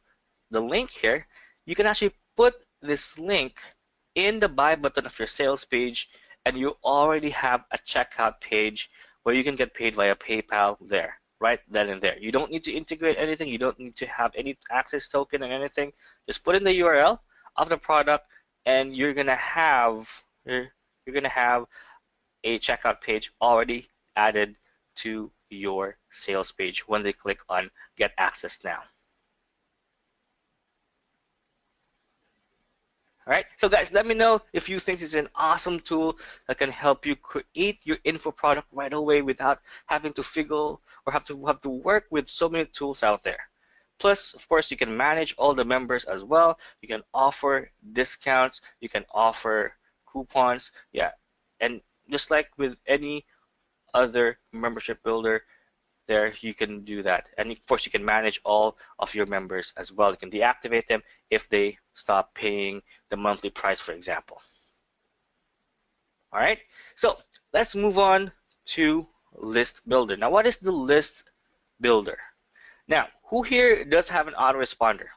Speaker 4: the link here. You can actually put this link in the buy button of your sales page, and you already have a checkout page where you can get paid via PayPal there, right then and there. You don't need to integrate anything. You don't need to have any access token or anything. Just put in the URL of the product, and you're gonna have a checkout page already added to your sales page when they click on Get Access Now. All right, so guys, let me know if you think this is an awesome tool that can help you create your info product right away without having to figure or have to work with so many tools out there. Plus, of course, you can manage all the members as well. You can offer discounts. You can offer coupons. Yeah, and just like with any other membership builder, there you can do that. And of course, you can manage all of your members as well. You can deactivate them if they stop paying the monthly price, for example. All right, so let's move on to List Builder. Now, what is the List Builder? Now, who here does have an autoresponder?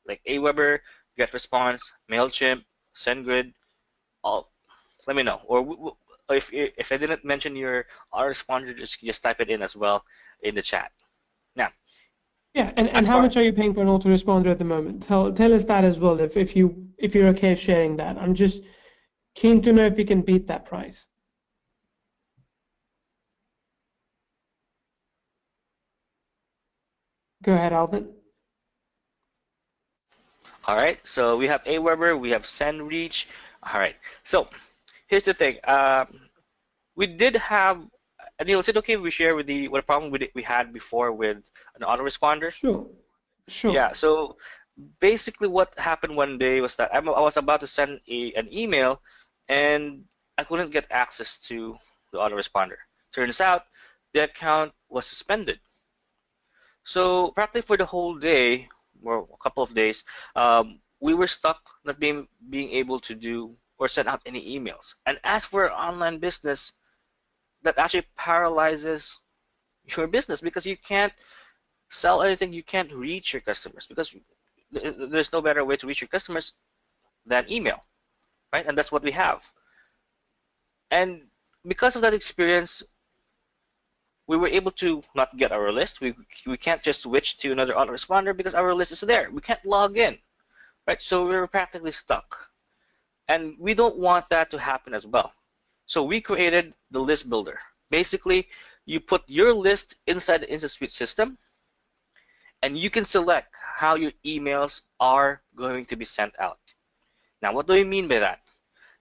Speaker 4: Like Aweber, GetResponse, MailChimp, SendGrid, all, let me know. Or if I didn't mention your autoresponder, just type it in as well in the chat. Now,
Speaker 3: yeah, and how much are you paying for an autoresponder at the moment? Tell us that as well if you're okay sharing that. I'm just keen to know if you can beat that price. Go ahead, Alvin.
Speaker 4: All right, so we have Aweber, we have SendReach. All right, so here's the thing. We did have, Neil, is it okay if we share with what problem we had before with an autoresponder?
Speaker 3: Sure, sure.
Speaker 4: Yeah, so basically what happened one day was that I was about to send an email, and I couldn't get access to the autoresponder. Turns out the account was suspended. So practically for the whole day, or a couple of days, we were stuck not being able to do or send out any emails. And as for online business, that actually paralyzes your business because you can't sell anything, you can't reach your customers because there's no better way to reach your customers than email, right? And that's what we have. And because of that experience, we were able to not get our list. We can't just switch to another autoresponder because our list is there. We can't log in, right? So we were practically stuck. And we don't want that to happen as well. So we created the List Builder. Basically, you put your list inside the InstaSuite system, and you can select how your emails are going to be sent out. Now, what do I mean by that?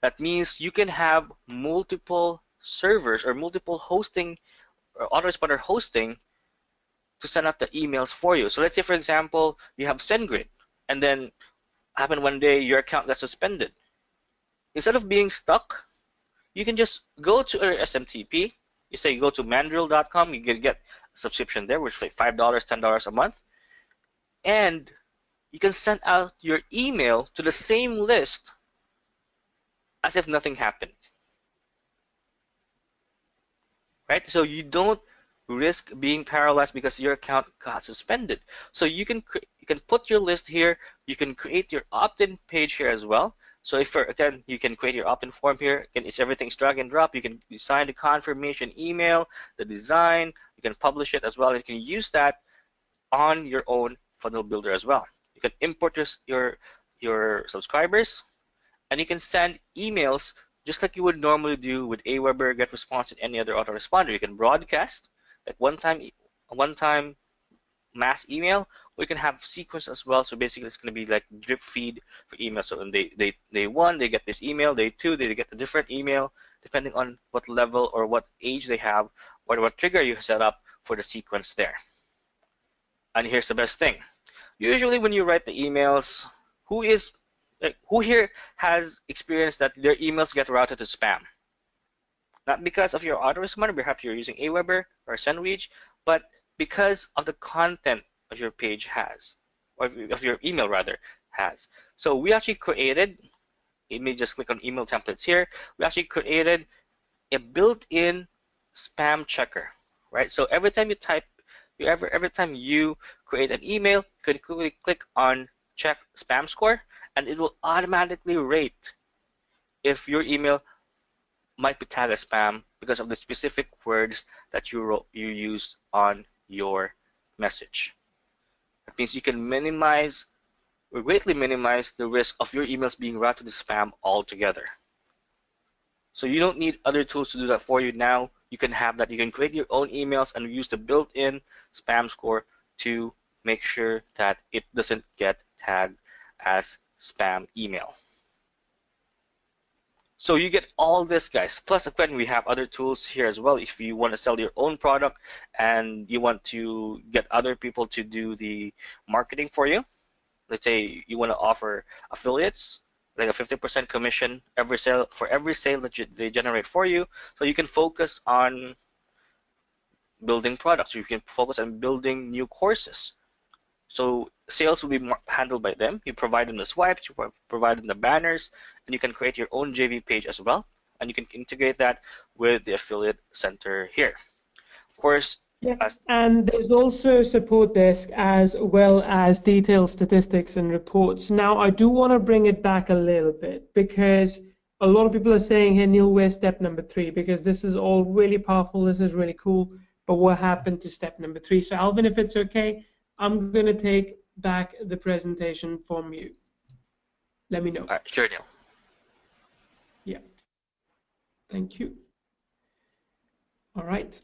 Speaker 4: That means you can have multiple servers or multiple hosting or autoresponder hosting to send out the emails for you. So let's say, for example, you have SendGrid, and then happened one day your account got suspended. Instead of being stuck, you can just go to our SMTP. You say go to mandrill.com, you can get a subscription there, which is like $5, $10 a month, and you can send out your email to the same list as if nothing happened. Right? So you don't risk being paralyzed because your account got suspended. So you can put your list here. You can create your opt-in page here as well. So if again, you can create your opt-in form here. Again, it's everything's drag and drop. You can design the confirmation email, the design. You can publish it as well. You can use that on your own funnel builder as well. You can import your subscribers, and you can send emails just like you would normally do with Aweber, GetResponse, and any other autoresponder. You can broadcast like one-time mass email, or you can have sequence as well. So basically, it's going to be like drip feed for email. So on day 1, they get this email. Day 2, they get a different email, depending on what level or what age they have, or what trigger you set up for the sequence there. And here's the best thing. Usually, when you write the emails, who here has experienced that their emails get routed to spam? Not because of your autoresponder, perhaps you're using Aweber or SendReach, but because of the content of your page has, or of your email rather has. So we actually created, you may just click on email templates here, we actually created a built-in spam checker, right? So every time you type Every time you create an email, you can quickly click on check spam score, and it will automatically rate if your email might be tagged as spam because of the specific words that you use on your message. That means you can minimize or greatly minimize the risk of your emails being routed to spam altogether. So you don't need other tools to do that for you now. You can have that. You can create your own emails and use the built-in spam score to make sure that it doesn't get tagged as spam email. So you get all this, guys. Plus, again, we have other tools here as well. If you want to sell your own product and you want to get other people to do the marketing for you, let's say you want to offer affiliates, like a 50% commission for every sale that they generate for you. So you can focus on building products. You can focus on building new courses. So sales will be handled by them. You provide them the swipes, you provide them the banners, and you can create your own JV page as well. And you can integrate that with the affiliate center here. Of course,
Speaker 3: yeah, and there's also a support desk as well as detailed statistics and reports. Now, I do want to bring it back a little bit because a lot of people are saying, hey, Neil, where's step number 3? Because this is all really powerful, this is really cool, but what happened to step number 3? So, Alvin, if it's okay, I'm going to take back the presentation from you. Let me know.
Speaker 4: Sure, Neil.
Speaker 3: Yeah. Thank you. All right.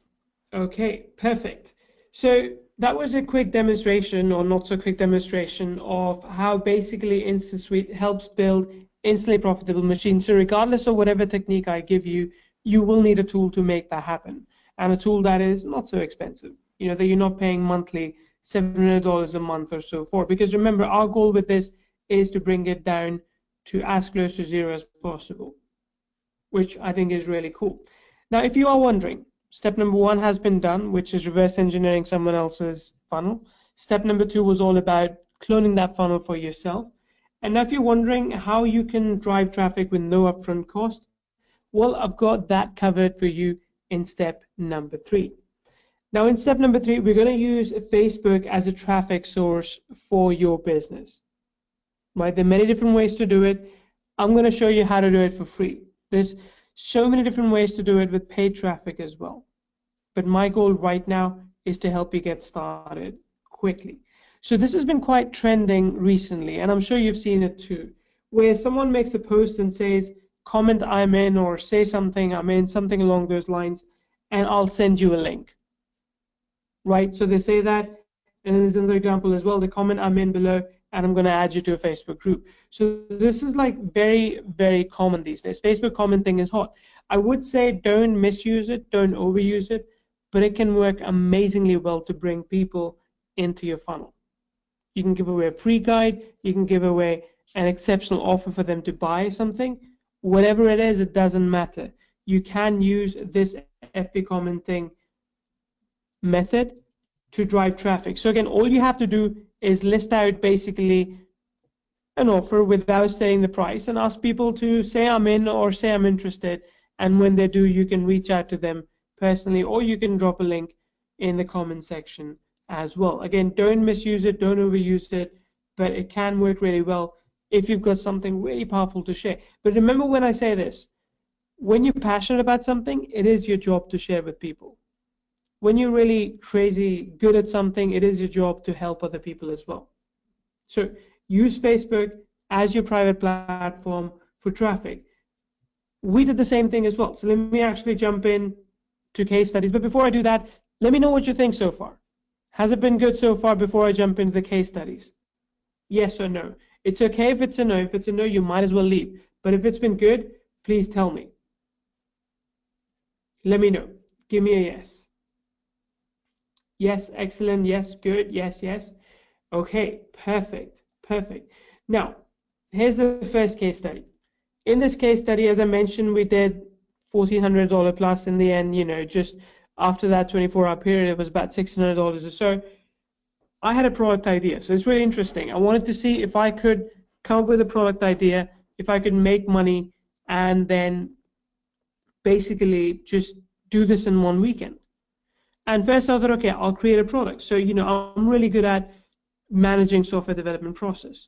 Speaker 3: Okay, perfect. So that was a quick demonstration, or not so quick demonstration, of how basically InstaSuite helps build instantly profitable machines. So regardless of whatever technique I give you, you will need a tool to make that happen, and a tool that is not so expensive. You know, that you're not paying monthly $700 a month or so for. Because remember, our goal with this is to bring it down to as close to zero as possible, which I think is really cool. Now, if you are wondering, step number 1 has been done, which is reverse engineering someone else's funnel. Step number 2 was all about cloning that funnel for yourself. And now if you're wondering how you can drive traffic with no upfront cost, well, I've got that covered for you in step number 3. Now, in step number 3, we're going to use Facebook as a traffic source for your business. Right? There are many different ways to do it. I'm going to show you how to do it for free. There's so many different ways to do it with paid traffic as well. But my goal right now is to help you get started quickly. So this has been quite trending recently, and I'm sure you've seen it too, where someone makes a post and says, comment I'm in, or say something I'm in, something along those lines, and I'll send you a link. Right? So they say that, and then there's another example as well, the comment I'm in below, and I'm going to add you to a Facebook group. So this is like very, very common these days. Facebook commenting is hot. I would say don't misuse it, don't overuse it, but it can work amazingly well to bring people into your funnel. You can give away a free guide, you can give away an exceptional offer for them to buy something. Whatever it is, it doesn't matter. You can use this FB commenting method to drive traffic. So again, all you have to do is list out basically an offer without saying the price and ask people to say I'm in or say I'm interested, and when they do, you can reach out to them personally, or you can drop a link in the comment section as well. Again, don't misuse it, don't overuse it, but it can work really well if you've got something really powerful to share. But remember when I say this, when you're passionate about something, it is your job to share with people. When you're really crazy good at something, it is your job to help other people as well. So use Facebook as your private platform for traffic. We did the same thing as well. So let me actually jump in to case studies. But before I do that, let me know what you think so far. Has it been good so far before I jump into the case studies? Yes or no? It's okay if it's a no. If it's a no, you might as well leave. But if it's been good, please tell me. Let me know. Give me a yes. Yes, excellent. Yes, good. Yes, yes. Okay, perfect, perfect. Now, here's the first case study. In this case study, as I mentioned, we did $1,400 plus in the end, you know, just after that 24-hour period, it was about $1,600 or so. I had a product idea, so it's really interesting. I wanted to see if I could come up with a product idea, if I could make money, and then basically just do this in one weekend. And first I thought, okay, I'll create a product. So, I'm really good at managing software development process.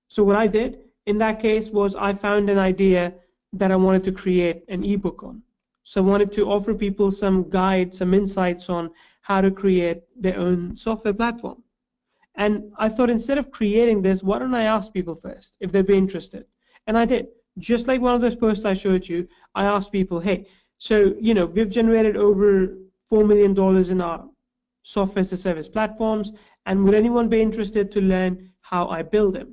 Speaker 3: So what I did in that case was I found an idea that I wanted to create an ebook on. So I wanted to offer people some guides, some insights on how to create their own software platform. And I thought, instead of creating this, why don't I ask people first if they'd be interested? And I did. Just like one of those posts I showed you, I asked people, hey, so, we've generated over $4 million in our software as a service platforms, and would anyone be interested to learn how I build them?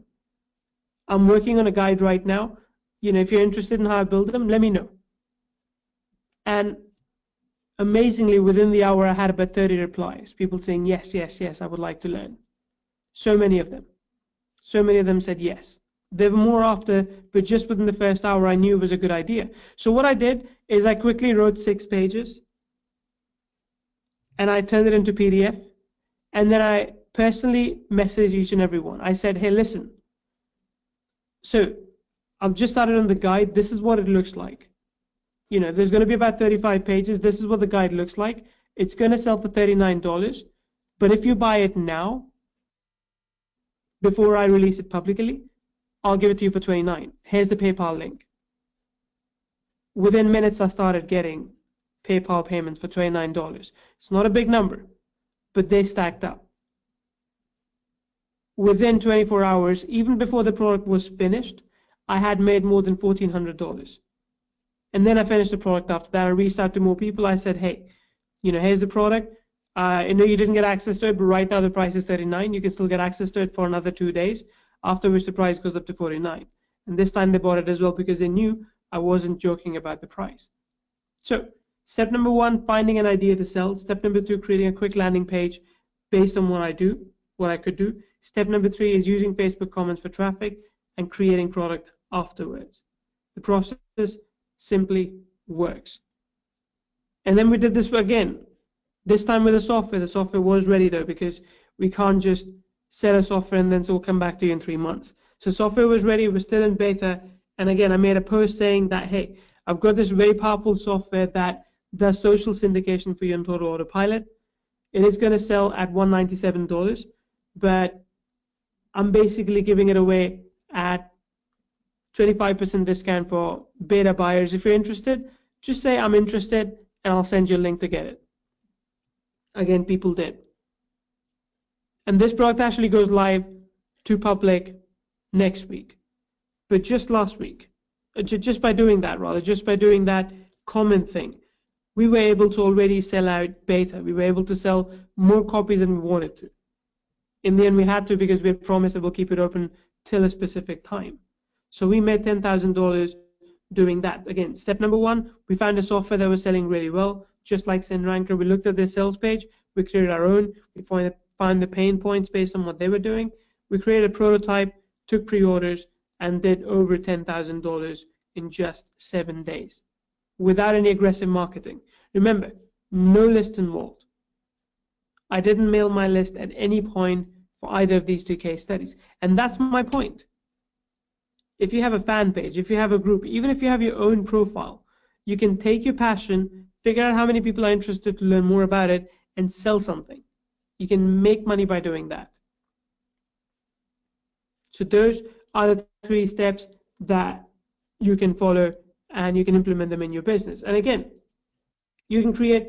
Speaker 3: I'm working on a guide right now. If you're interested in how I build them, let me know. And amazingly, within the hour, I had about 30 replies, people saying, yes, yes, yes, I would like to learn. So many of them. So many of them said yes. There were more after, but just within the first hour, I knew it was a good idea. So what I did is I quickly wrote 6 pages, and I turned it into PDF, and then I personally messaged each and every one. I said, hey, listen, so I've just started on the guide. This is what it looks like. There's going to be about 35 pages. This is what the guide looks like. It's going to sell for $39, but if you buy it now, before I release it publicly, I'll give it to you for $29. Here's the PayPal link. Within minutes, I started getting PayPal payments for $29. It's not a big number, but they stacked up. Within 24 hours, even before the product was finished, I had made more than $1,400. And then I finished the product after that. I reached out to more people. I said, hey, here's the product. I know you didn't get access to it, but right now the price is $39. You can still get access to it for another 2 days, after which the price goes up to $49. And this time they bought it as well because they knew I wasn't joking about the price. So step number 1, finding an idea to sell. Step number 2, creating a quick landing page based on what I could do. Step number 3 is using Facebook comments for traffic and creating product afterwards. The process simply works. And then we did this again. This time with the software. The software was ready though, because we can't just sell a software and then so we'll come back to you in 3 months. So software was ready, it was still in beta, and again I made a post saying that, hey, I've got this very powerful software that does social syndication for you on Total Autopilot. It is going to sell at $197, but I'm basically giving it away at 25% discount for beta buyers. If you're interested, just say I'm interested and I'll send you a link to get it. Again, people did. And this product actually goes live to public next week. But just last week, just by doing that comment thing, we were able to already sell out beta. We were able to sell more copies than we wanted to. In the end, we had to, because we had promised that we'll keep it open till a specific time. So we made $10,000 doing that. Again, step number 1, we found a software that was selling really well, just like SendRanker. We looked at their sales page, we created our own, we found the pain points based on what they were doing. We created a prototype, took pre-orders, and did over $10,000 in just 7 days without any aggressive marketing. Remember, no list involved. I didn't mail my list at any point for either of these 2 case studies. And that's my point. If you have a fan page, if you have a group, even if you have your own profile, you can take your passion, figure out how many people are interested to learn more about it, and sell something. You can make money by doing that. So those are the 3 steps that you can follow, and you can implement them in your business. And again, you can create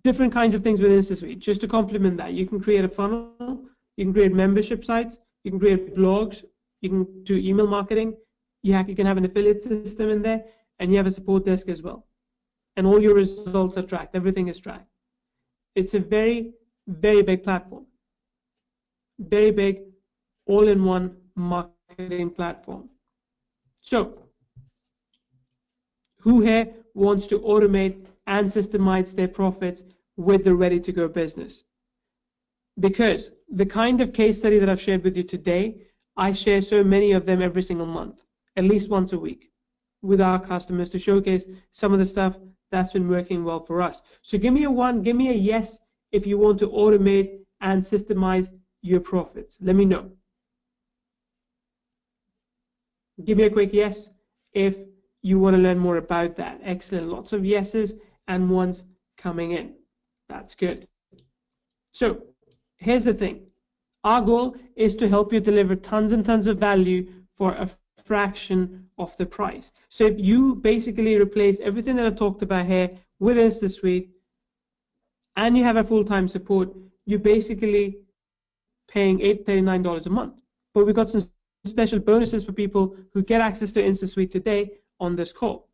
Speaker 3: different kinds of things with InstaSuite. Just to complement that, you can create a funnel, you can create membership sites, you can create blogs, you can do email marketing, you can have an affiliate system in there, and you have a support desk as well. And all your results are tracked, everything is tracked. It's a very, very big platform. Very big, all-in-one marketing platform. So, who here wants to automate and systemize their profits with the ready-to-go business? Because the kind of case study that I've shared with you today, I share so many of them every single month, at least once a week, with our customers to showcase some of the stuff that's been working well for us. So give me a 1, give me a yes if you want to automate and systemize your profits. Let me know. Give me a quick yes if you want to learn more about that. Excellent. Lots of yeses and 1s coming in. That's good. So here's the thing. Our goal is to help you deliver tons and tons of value for a fraction of the price. So if you basically replace everything that I've talked about here with InstaSuite and you have a full-time support, you're basically paying $839 a month. But we've got some special bonuses for people who get access to InstaSuite today on this call.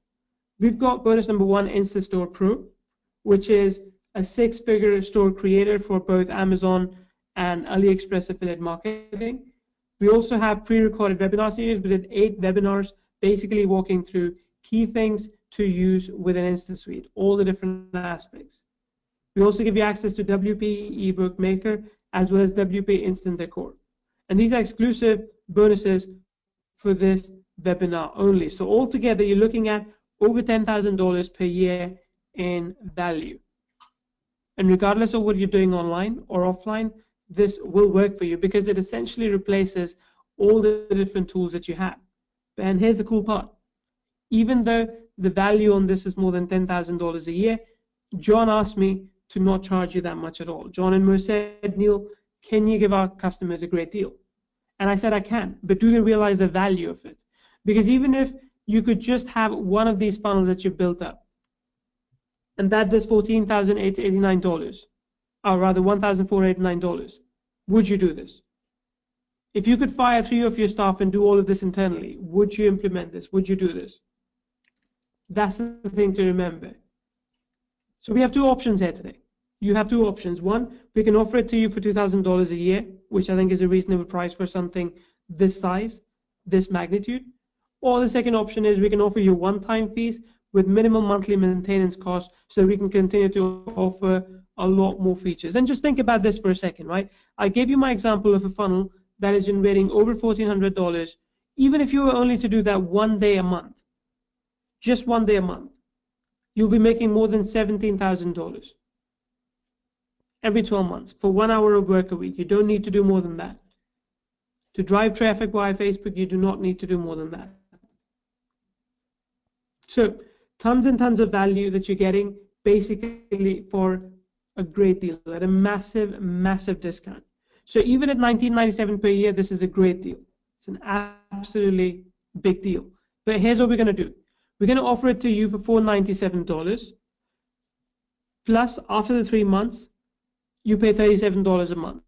Speaker 3: We've got bonus number 1, InstaStore Pro, which is a 6-figure store creator for both Amazon and AliExpress affiliate marketing. We also have pre-recorded webinar series. We did 8 webinars, basically walking through key things to use within InstaSuite, all the different aspects. We also give you access to WP eBook Maker as well as WP Instant Decor. And these are exclusive bonuses for this webinar only. So altogether, you're looking at over $10,000 per year in value. And regardless of what you're doing online or offline, this will work for you because it essentially replaces all the different tools that you have. And here's the cool part. Even though the value on this is more than $10,000 a year, John asked me to not charge you that much at all. John and Mo said, Neil, can you give our customers a great deal? And I said, I can, but do they realize the value of it? Because even if you could just have one of these funnels that you've built up, and that does $14,889, or rather $1,489, would you do this? If you could fire 3 of your staff and do all of this internally, would you implement this? Would you do this? That's the thing to remember. So we have 2 options here today. You have 2 options. One, we can offer it to you for $2,000 a year, which I think is a reasonable price for something this size, this magnitude. Or the second option is we can offer you one-time fees with minimal monthly maintenance costs so that we can continue to offer a lot more features. And just think about this for a second, right? I gave you my example of a funnel that is generating over $1,400. Even if you were only to do that one day a month, just one day a month, you'll be making more than $17,000 every 12 months for 1 hour of work a week. You don't need to do more than that. To drive traffic via Facebook, you do not need to do more than that. So tons and tons of value that you're getting basically for a great deal at a massive, massive discount. So even at $19.97 per year, this is a great deal. It's an absolutely big deal. But here's what we're going to do. We're going to offer it to you for $497. Plus, after the 3 months, you pay $37 a month.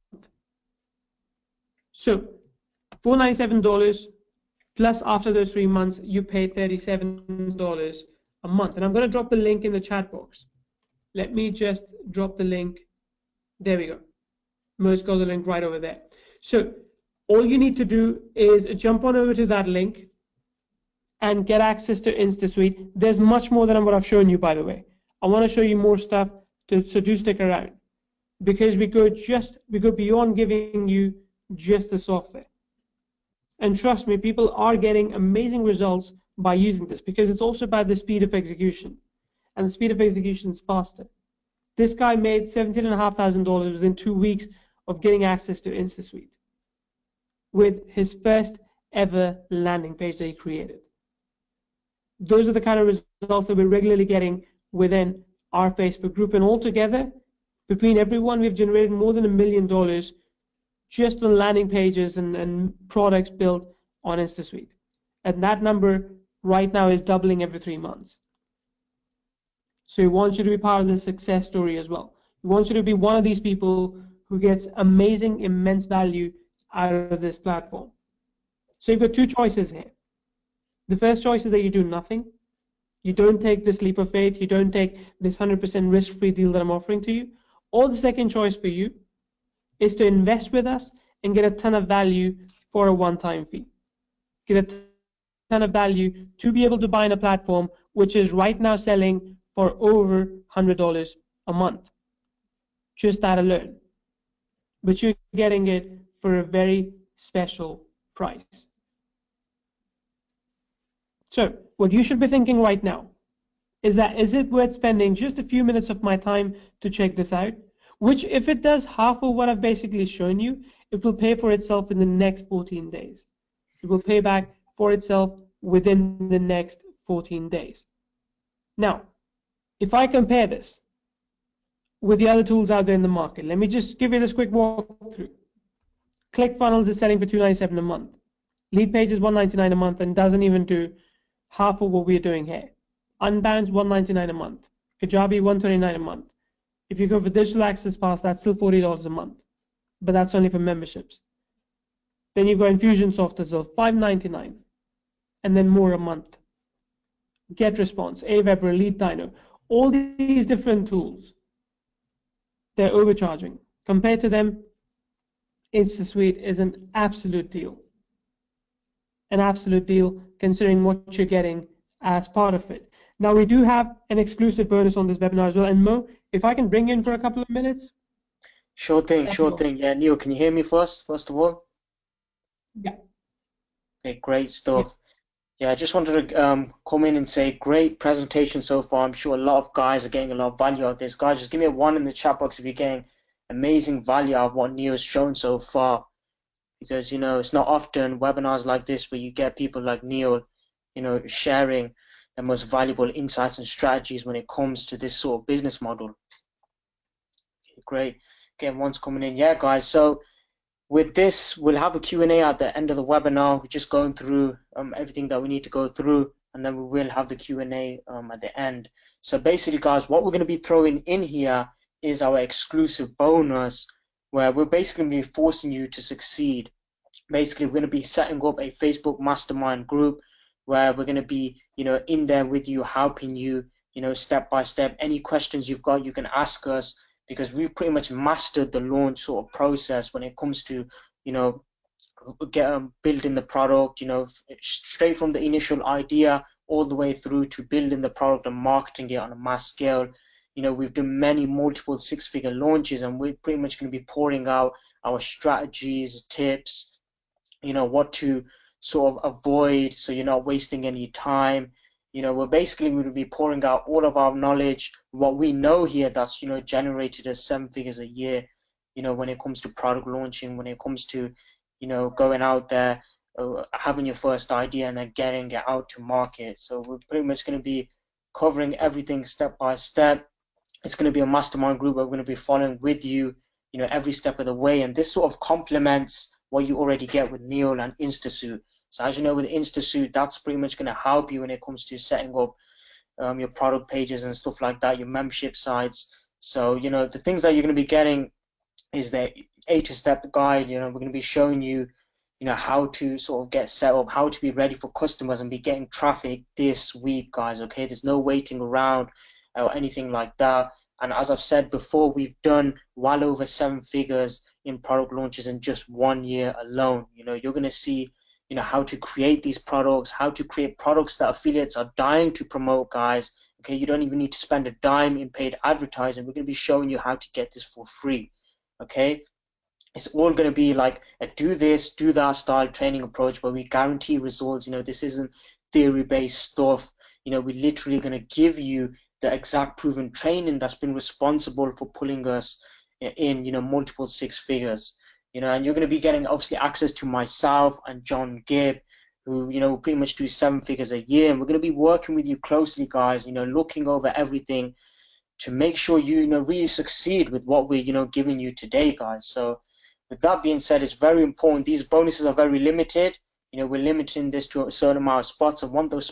Speaker 3: So $497 plus after those 3 months, you pay $37 a month. And I'm going to drop the link in the chat box. Let me just drop the link. There we go. Mo's got the link right over there. So all you need to do is jump on over to that link and get access to InstaSuite. There's much more than what I've shown you, by the way. I want to show you more stuff, so do stick around. Because we go beyond giving you just the software. And trust me, people are getting amazing results by using this because it's also about the speed of execution. And the speed of execution is faster. This guy made $17,500 within 2 weeks of getting access to InstaSuite with his first ever landing page that he created. Those are the kind of results that we're regularly getting within our Facebook group. And altogether, between everyone, we've generated more than $1 million just on landing pages and products built on InstaSuite. And that number right now is doubling every 3 months. So we want you to be part of this success story as well. We want you to be one of these people who gets amazing, immense value out of this platform. So you've got 2 choices here. The first choice is that you do nothing. You don't take this leap of faith. You don't take this 100% risk-free deal that I'm offering to you. Or the second choice for you is to invest with us and get a ton of value for a one-time fee. Get a ton of value to be able to buy in a platform which is right now selling for over $100 a month. Just that alone. But you're getting it for a very special price. So what you should be thinking right now is it worth spending just a few minutes of my time to check this out? Which, if it does half of what I've basically shown you, it will pay for itself in the next 14 days. It will pay back for itself within the next 14 days. Now, if I compare this, with the other tools out there in the market. Let me just give you this quick walkthrough. ClickFunnels is selling for $297 a month. Leadpage is $199 a month and doesn't even do half of what we're doing here. Unbound's $199 a month. Kajabi $129 a month. If you go for Digital Access Pass, that's still $40 a month, but that's only for memberships. Then you've got Infusionsoft as well, $599, and then more a month. GetResponse, Aweber, LeadDyno, all these different tools, they're overcharging. Compared to them, InstaSuite is an absolute deal. An absolute deal considering what you're getting as part of it. Now we do have an exclusive bonus on this webinar as well. And Mo, if I can bring you in for a couple of minutes.
Speaker 1: Sure thing, sure thing. Yeah, Neil, can you hear me first of all?
Speaker 3: Yeah.
Speaker 1: Okay, great stuff. Yeah, I just wanted to come in and say great presentation so far. I'm sure a lot of guys are getting a lot of value out of this. Guys, just give me a 1 in the chat box if you're getting amazing value out of what Neil's shown so far. Because, you know, it's not often webinars like this where you get people like Neil, you know, sharing the most valuable insights and strategies when it comes to this sort of business model. Okay, great. Again, one's coming in. Yeah, guys, so with this, we'll have a Q&A at the end of the webinar. We're just going through everything that we need to go through, and then we will have the Q&A at the end. So basically, guys, what we're going to be throwing in here is our exclusive bonus, where we're basically going to be forcing you to succeed. Basically, we're going to be setting up a Facebook mastermind group where we're going to be, you know, in there with you, helping you, you know, step by step. Any questions you've got, you can ask us, because we pretty much mastered the launch sort of process when it comes to, you know, building the product, you know, straight from the initial idea all the way through to building the product and marketing it on a mass scale. You know, we've done many multiple six-figure launches, and we're pretty much going to be pouring out our strategies, tips, you know, what to sort of avoid so you're not wasting any time. You know, we're basically going to be pouring out all of our knowledge, what we know here that's, you know, generated us 7 figures a year, you know, when it comes to product launching, when it comes to, you know, going out there, having your first idea and then getting it out to market. So we're pretty much going to be covering everything step by step. It's going to be a mastermind group where we're going to be following with you, you know, every step of the way. And this sort of complements what you already get with Neil and InstaSuite. So as you know, with InstaSuite, that's pretty much going to help you when it comes to setting up your product pages and stuff like that, your membership sites. So, you know, the things that you're going to be getting is the 8-step guide. You know, we're going to be showing you, you know, how to sort of get set up, how to be ready for customers and be getting traffic this week, guys, okay? There's no waiting around or anything like that. And as I've said before, we've done well over 7 figures in product launches in just 1 year alone. You know, you're going to see, you know, how to create these products, how to create products that affiliates are dying to promote, guys. Okay, you don't even need to spend a dime in paid advertising. We're going to be showing you how to get this for free. Okay, it's all going to be like a do this, do that style training approach where we guarantee results. You know, this isn't theory-based stuff. You know, we're literally going to give you the exact proven training that's been responsible for pulling us in, you know, multiple 6 figures. You know, and you're going to be getting obviously access to myself and John Gibb, who, you know, pretty much do 7 figures a year. And we're going to be working with you closely, guys, you know, looking over everything to make sure you, you know, really succeed with what we're, you know, giving you today, guys. So with that being said, it's very important. These bonuses are very limited. You know, we're limiting this to a certain amount of spots. And once those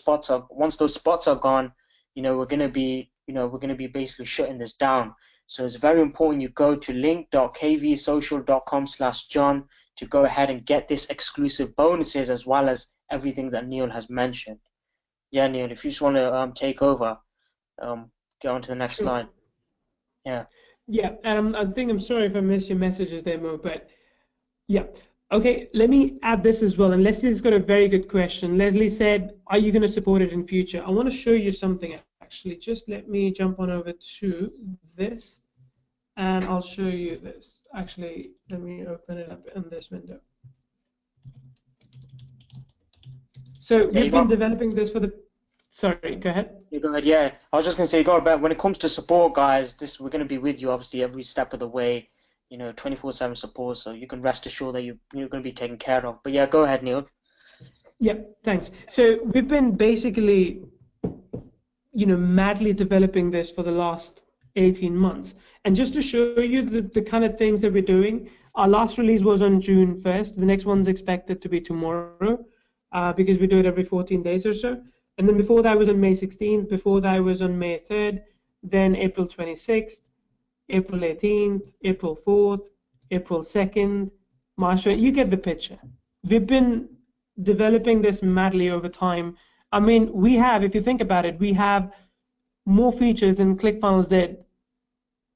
Speaker 1: spots are gone, you know, we're going to be, you know, we're going to be basically shutting this down. So it's very important you go to link.kvsocial.com/John to go ahead and get this exclusive bonuses as well as everything that Neil has mentioned. Yeah, Neil, if you just want to take over, get on to the next slide. Yeah.
Speaker 3: Yeah, and I'm sorry if I missed your messages there, Mo, but yeah. Okay, let me add this as well. And Leslie's got a very good question. Leslie said, are you going to support it in future? I want to show you something, actually. Just let me jump on over to this, and I'll show you this. Actually, let me open it up in this window. So we've been developing this for the... Sorry, go ahead.
Speaker 1: You go ahead, yeah. I was just going to say, when it comes to support, guys, we're going to be with you, obviously, every step of the way. You know, 24/7 support, so you can rest assured that you're going to be taken care of. But yeah, go ahead, Neil.
Speaker 3: Yeah, thanks. So we've been basically, you know, madly developing this for the last 18 months. And just to show you the kind of things that we're doing, our last release was on June 1st. The next one's expected to be tomorrow because we do it every 14 days or so. And then before that was on May 16th. Before that was on May 3rd. Then April 26th, April 18th, April 4th, April 2nd, March 20th. You get the picture. We've been developing this madly over time. I mean, we have, if you think about it, we have more features than ClickFunnels did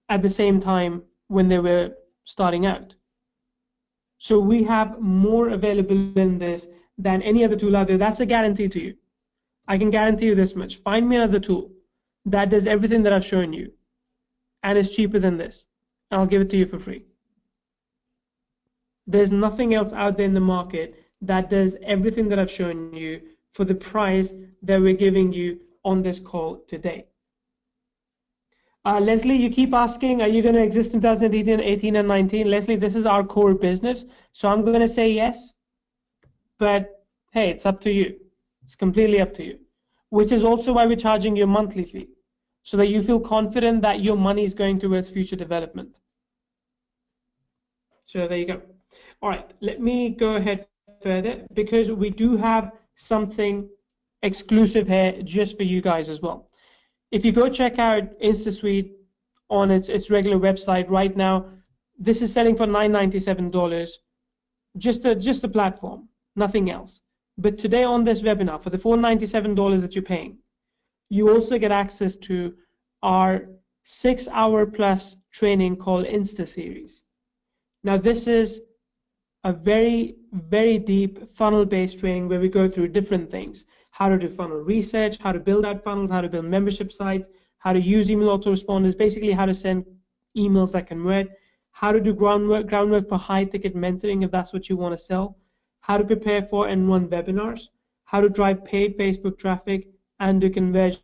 Speaker 3: at the same time when they were starting out. So we have more available in this than any other tool out there. That's a guarantee to you. I can guarantee you this much. Find me another tool that does everything that I've shown you and is cheaper than this, and I'll give it to you for free. There's nothing else out there in the market that does everything that I've shown you for the price that we're giving you on this call today. Leslie, you keep asking, are you going to exist in 2018, 18, and 19? Leslie, this is our core business, so I'm going to say yes. But hey, it's up to you. It's completely up to you, which is also why we're charging you a monthly fee, so that you feel confident that your money is going towards future development. So there you go. All right, let me go ahead further because we do have something exclusive here just for you guys as well. If you go check out InstaSuite on its regular website right now, this is selling for $997, just a platform, nothing else. But today on this webinar, for the $497 that you're paying, you also get access to our 6-hour plus training called Insta Series. Now this is a very, very deep funnel-based training where we go through different things. How to do funnel research, how to build out funnels, how to build membership sites, how to use email autoresponders, basically how to send emails that convert, how to do groundwork for high-ticket mentoring if that's what you want to sell, how to prepare for and run webinars, how to drive paid Facebook traffic, and do conversion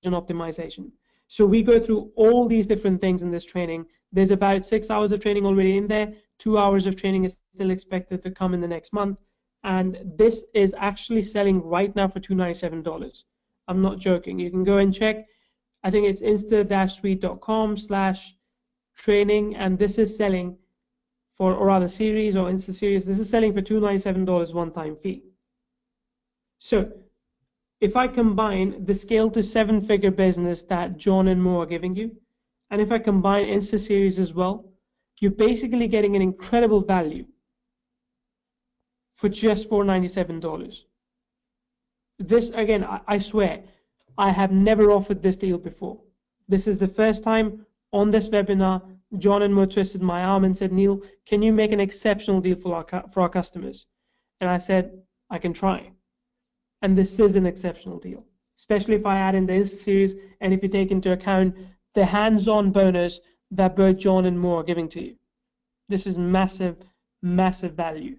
Speaker 3: optimization. So we go through all these different things in this training. There's about 6 hours of training already in there. 2 hours of training is still expected to come in the next month. And this is actually selling right now for $297. I'm not joking. You can go and check. I think it's insta-suite.com/training, and this is selling for, or rather series or Insta Series, this is selling for $297 one-time fee. So if I combine the scale to 7-figure business that John and Mo are giving you, and if I combine Insta Series as well, you're basically getting an incredible value for just $497. This, again, I swear, I have never offered this deal before. This is the first time on this webinar, John and Mo twisted my arm and said, Neil, can you make an exceptional deal for our customers? And I said, I can try. And this is an exceptional deal, especially if I add in the Insta Series and if you take into account the hands-on bonus that both John and Mo are giving to you. This is massive, massive value.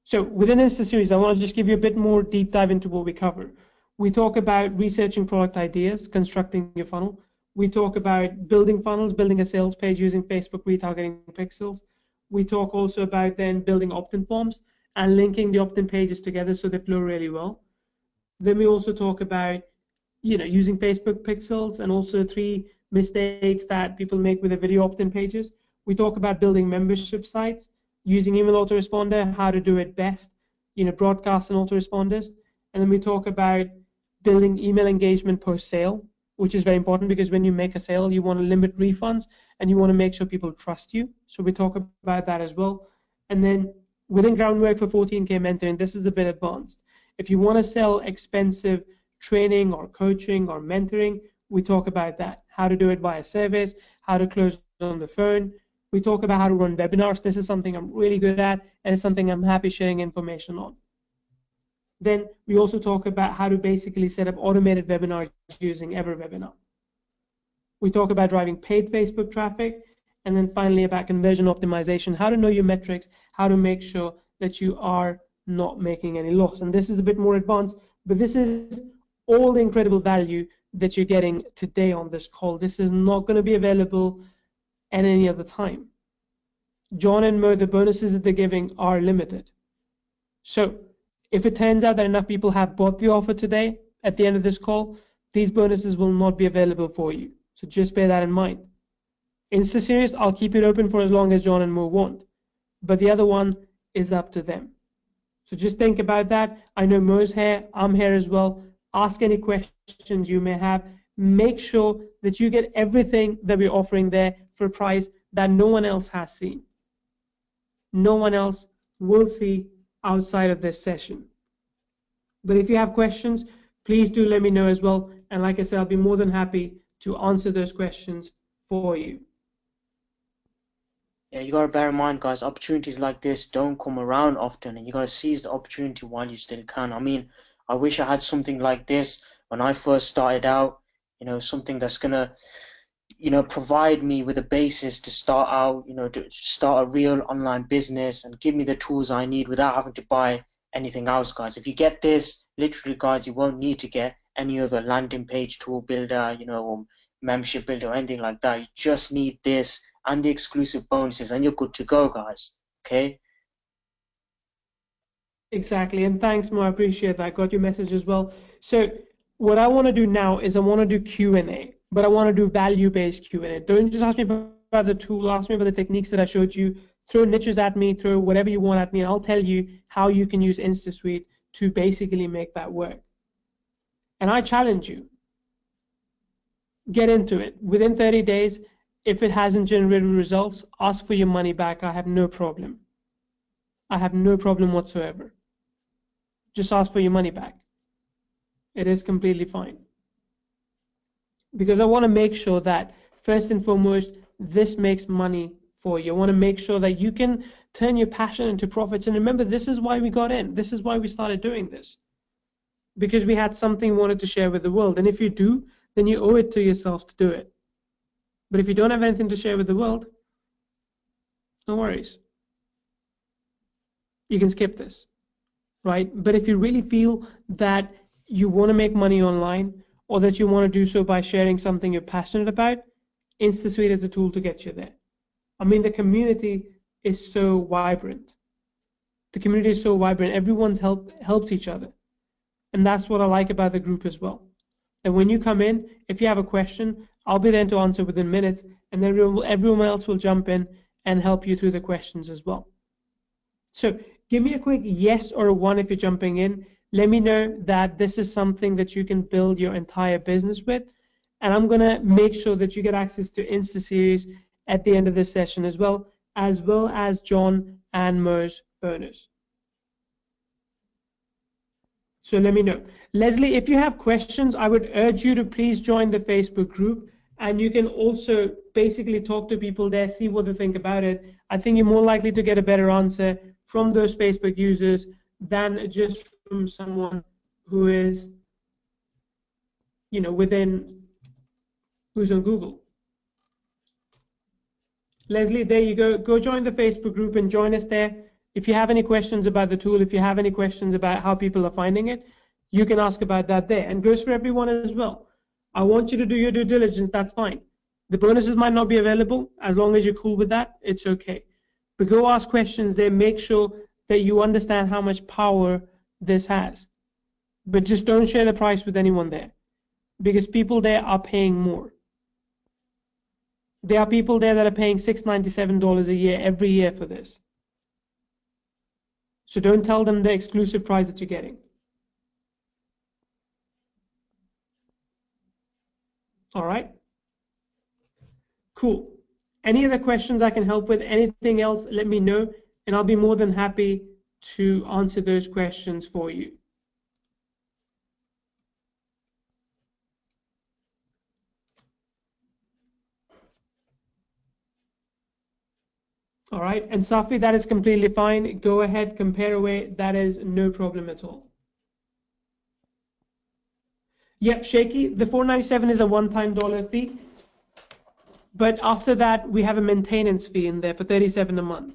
Speaker 3: So within Insta Series, I want to just give you a bit more deep dive into what we cover. We talk about researching product ideas, constructing your funnel. We talk about building funnels, building a sales page using Facebook retargeting pixels. We talk also about then building opt-in forms and linking the opt-in pages together so they flow really well. Then we also talk about, using Facebook pixels and also 3 mistakes that people make with their video opt-in pages. We talk about building membership sites, using email autoresponder, how to do it best, broadcast and autoresponders. And then we talk about building email engagement post-sale, which is very important because when you make a sale, you want to limit refunds and you want to make sure people trust you. So we talk about that as well. And then within Groundwork for 14K mentoring, this is a bit advanced. If you want to sell expensive training or coaching or mentoring, we talk about that. How to do it via service, how to close on the phone. We talk about how to run webinars. This is something I'm really good at, and it's something I'm happy sharing information on. Then we also talk about how to basically set up automated webinars using EverWebinar. We talk about driving paid Facebook traffic, and then finally about conversion optimization, how to know your metrics, how to make sure that you are not making any loss. And this is a bit more advanced, but this is all the incredible value that you're getting today on this call. This is not going to be available at any other time. John and Mo, the bonuses that they're giving are limited. So if it turns out that enough people have bought the offer today at the end of this call, these bonuses will not be available for you. So just bear that in mind. InstaSeries, I'll keep it open for as long as John and Mo want. But the other one is up to them. So just think about that. I know Mo's here, I'm here as well. Ask any questions you may have. Make sure that you get everything that we're offering there for a price that no one else has seen. No one else will see outside of this session. But if you have questions, please do let me know as well. And like I said, I'll be more than happy to answer those questions for you.
Speaker 1: Yeah, you gotta bear in mind, guys, opportunities like this don't come around often, and you gotta seize the opportunity while you still can. I mean, I wish I had something like this when I first started out, you know, something that's gonna, you know, provide me with a basis to start out, you know, to start a real online business and give me the tools I need without having to buy anything else, guys. If you get this, literally, guys, you won't need to get any other landing page tool builder, you know, or membership builder or anything like that. You just need this and the exclusive bonuses, and you're good to go, guys. Okay?
Speaker 3: Exactly, and thanks, Mo. I appreciate that. I got your message as well. So what I want to do now is I want to do Q&A, but I want to do value-based Q&A. Don't just ask me about the tool, ask me about the techniques that I showed you. Throw niches at me, throw whatever you want at me, and I'll tell you how you can use InstaSuite to basically make that work. And I challenge you. Get into it. Within 30 days, if it hasn't generated results, ask for your money back. I have no problem. I have no problem whatsoever. Just ask for your money back. It is completely fine. Because I want to make sure that, first and foremost, this makes money for you. I want to make sure that you can turn your passion into profits. And remember, this is why we got in. This is why we started doing this. Because we had something we wanted to share with the world. And if you do, then you owe it to yourself to do it. But if you don't have anything to share with the world, no worries. You can skip this, right? But if you really feel that you want to make money online, or that you want to do so by sharing something you're passionate about, InstaSuite is a tool to get you there. I mean, the community is so vibrant. The community is so vibrant. Everyone's helps each other. And that's what I like about the group as well. And when you come in, if you have a question, I'll be there to answer within minutes, and then everyone else will jump in and help you through the questions as well. So give me a quick yes or a 1 if you're jumping in. Let me know that this is something that you can build your entire business with. And I'm going to make sure that you get access to InstaSeries at the end of this session as well as John and Mo's bonus. So let me know. Leslie, if you have questions, I would urge you to please join the Facebook group, and you can also basically talk to people there, see what they think about it. I think you're more likely to get a better answer from those Facebook users than just from someone who is, you know, who's on Google. Leslie, there you go. Go join the Facebook group and join us there. If you have any questions about the tool, if you have any questions about how people are finding it, you can ask about that there. And goes for everyone as well. I want you to do your due diligence, that's fine. The bonuses might not be available. As long as you're cool with that, it's okay. But go ask questions there, make sure that you understand how much power this has. But just don't share the price with anyone there, because people there are paying more. There are people there that are paying $697 a year every year for this. So don't tell them the exclusive price that you're getting. All right? Cool. Any other questions I can help with? Anything else, let me know, and I'll be more than happy to answer those questions for you. All right, and Safi, that is completely fine. Go ahead, compare away. That is no problem at all. Yep, Shaky, the $497 is a one-time dollar fee, but after that, we have a maintenance fee in there for $37 a month.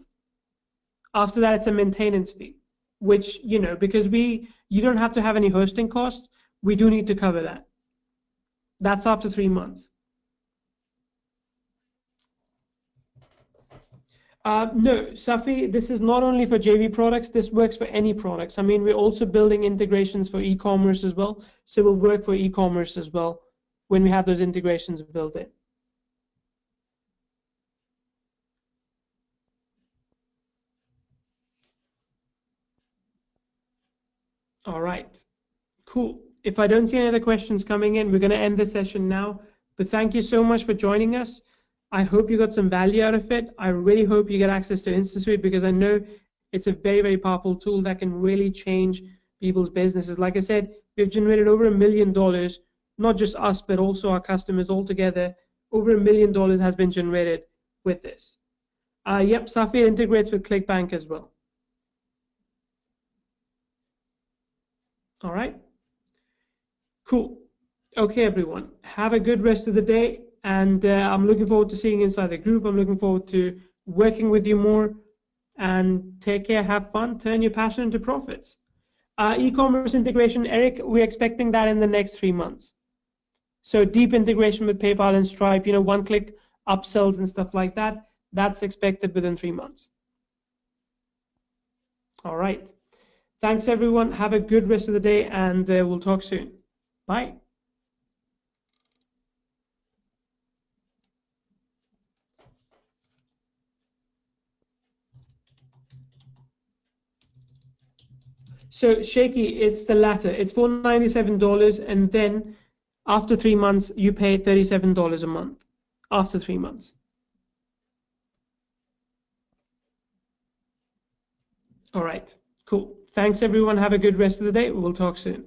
Speaker 3: After that, it's a maintenance fee, which, you know, because you don't have to have any hosting costs, we do need to cover that. That's after 3 months. No, Safi, this is not only for JV products, this works for any products. I mean, we're also building integrations for e-commerce as well, so it will work for e-commerce as well. when we have those integrations built in. All right, cool. If I don't see any other questions coming in, we're going to end the session now. But thank you so much for joining us. I hope you got some value out of it. I really hope you get access to InstaSuite, because I know it's a very, very powerful tool that can really change people's businesses. Like I said, we've generated over $1 million, not just us, but also our customers altogether. Over $1 million has been generated with this. Yep, Safir integrates with ClickBank as well. All right, cool. Okay, everyone, have a good rest of the day, and I'm looking forward to seeing you inside the group. I'm looking forward to working with you more, and take care, have fun, turn your passion into profits. E-commerce integration, Eric, we're expecting that in the next 3 months. So deep integration with PayPal and Stripe, one-click upsells and stuff like that, that's expected within 3 months. All right. Thanks, everyone. Have a good rest of the day, and we'll talk soon. Bye. So Shaky, it's the latter. It's $497, and then after 3 months, you pay $37 a month. After 3 months. All right, cool. Thanks, everyone. Have a good rest of the day. We'll talk soon.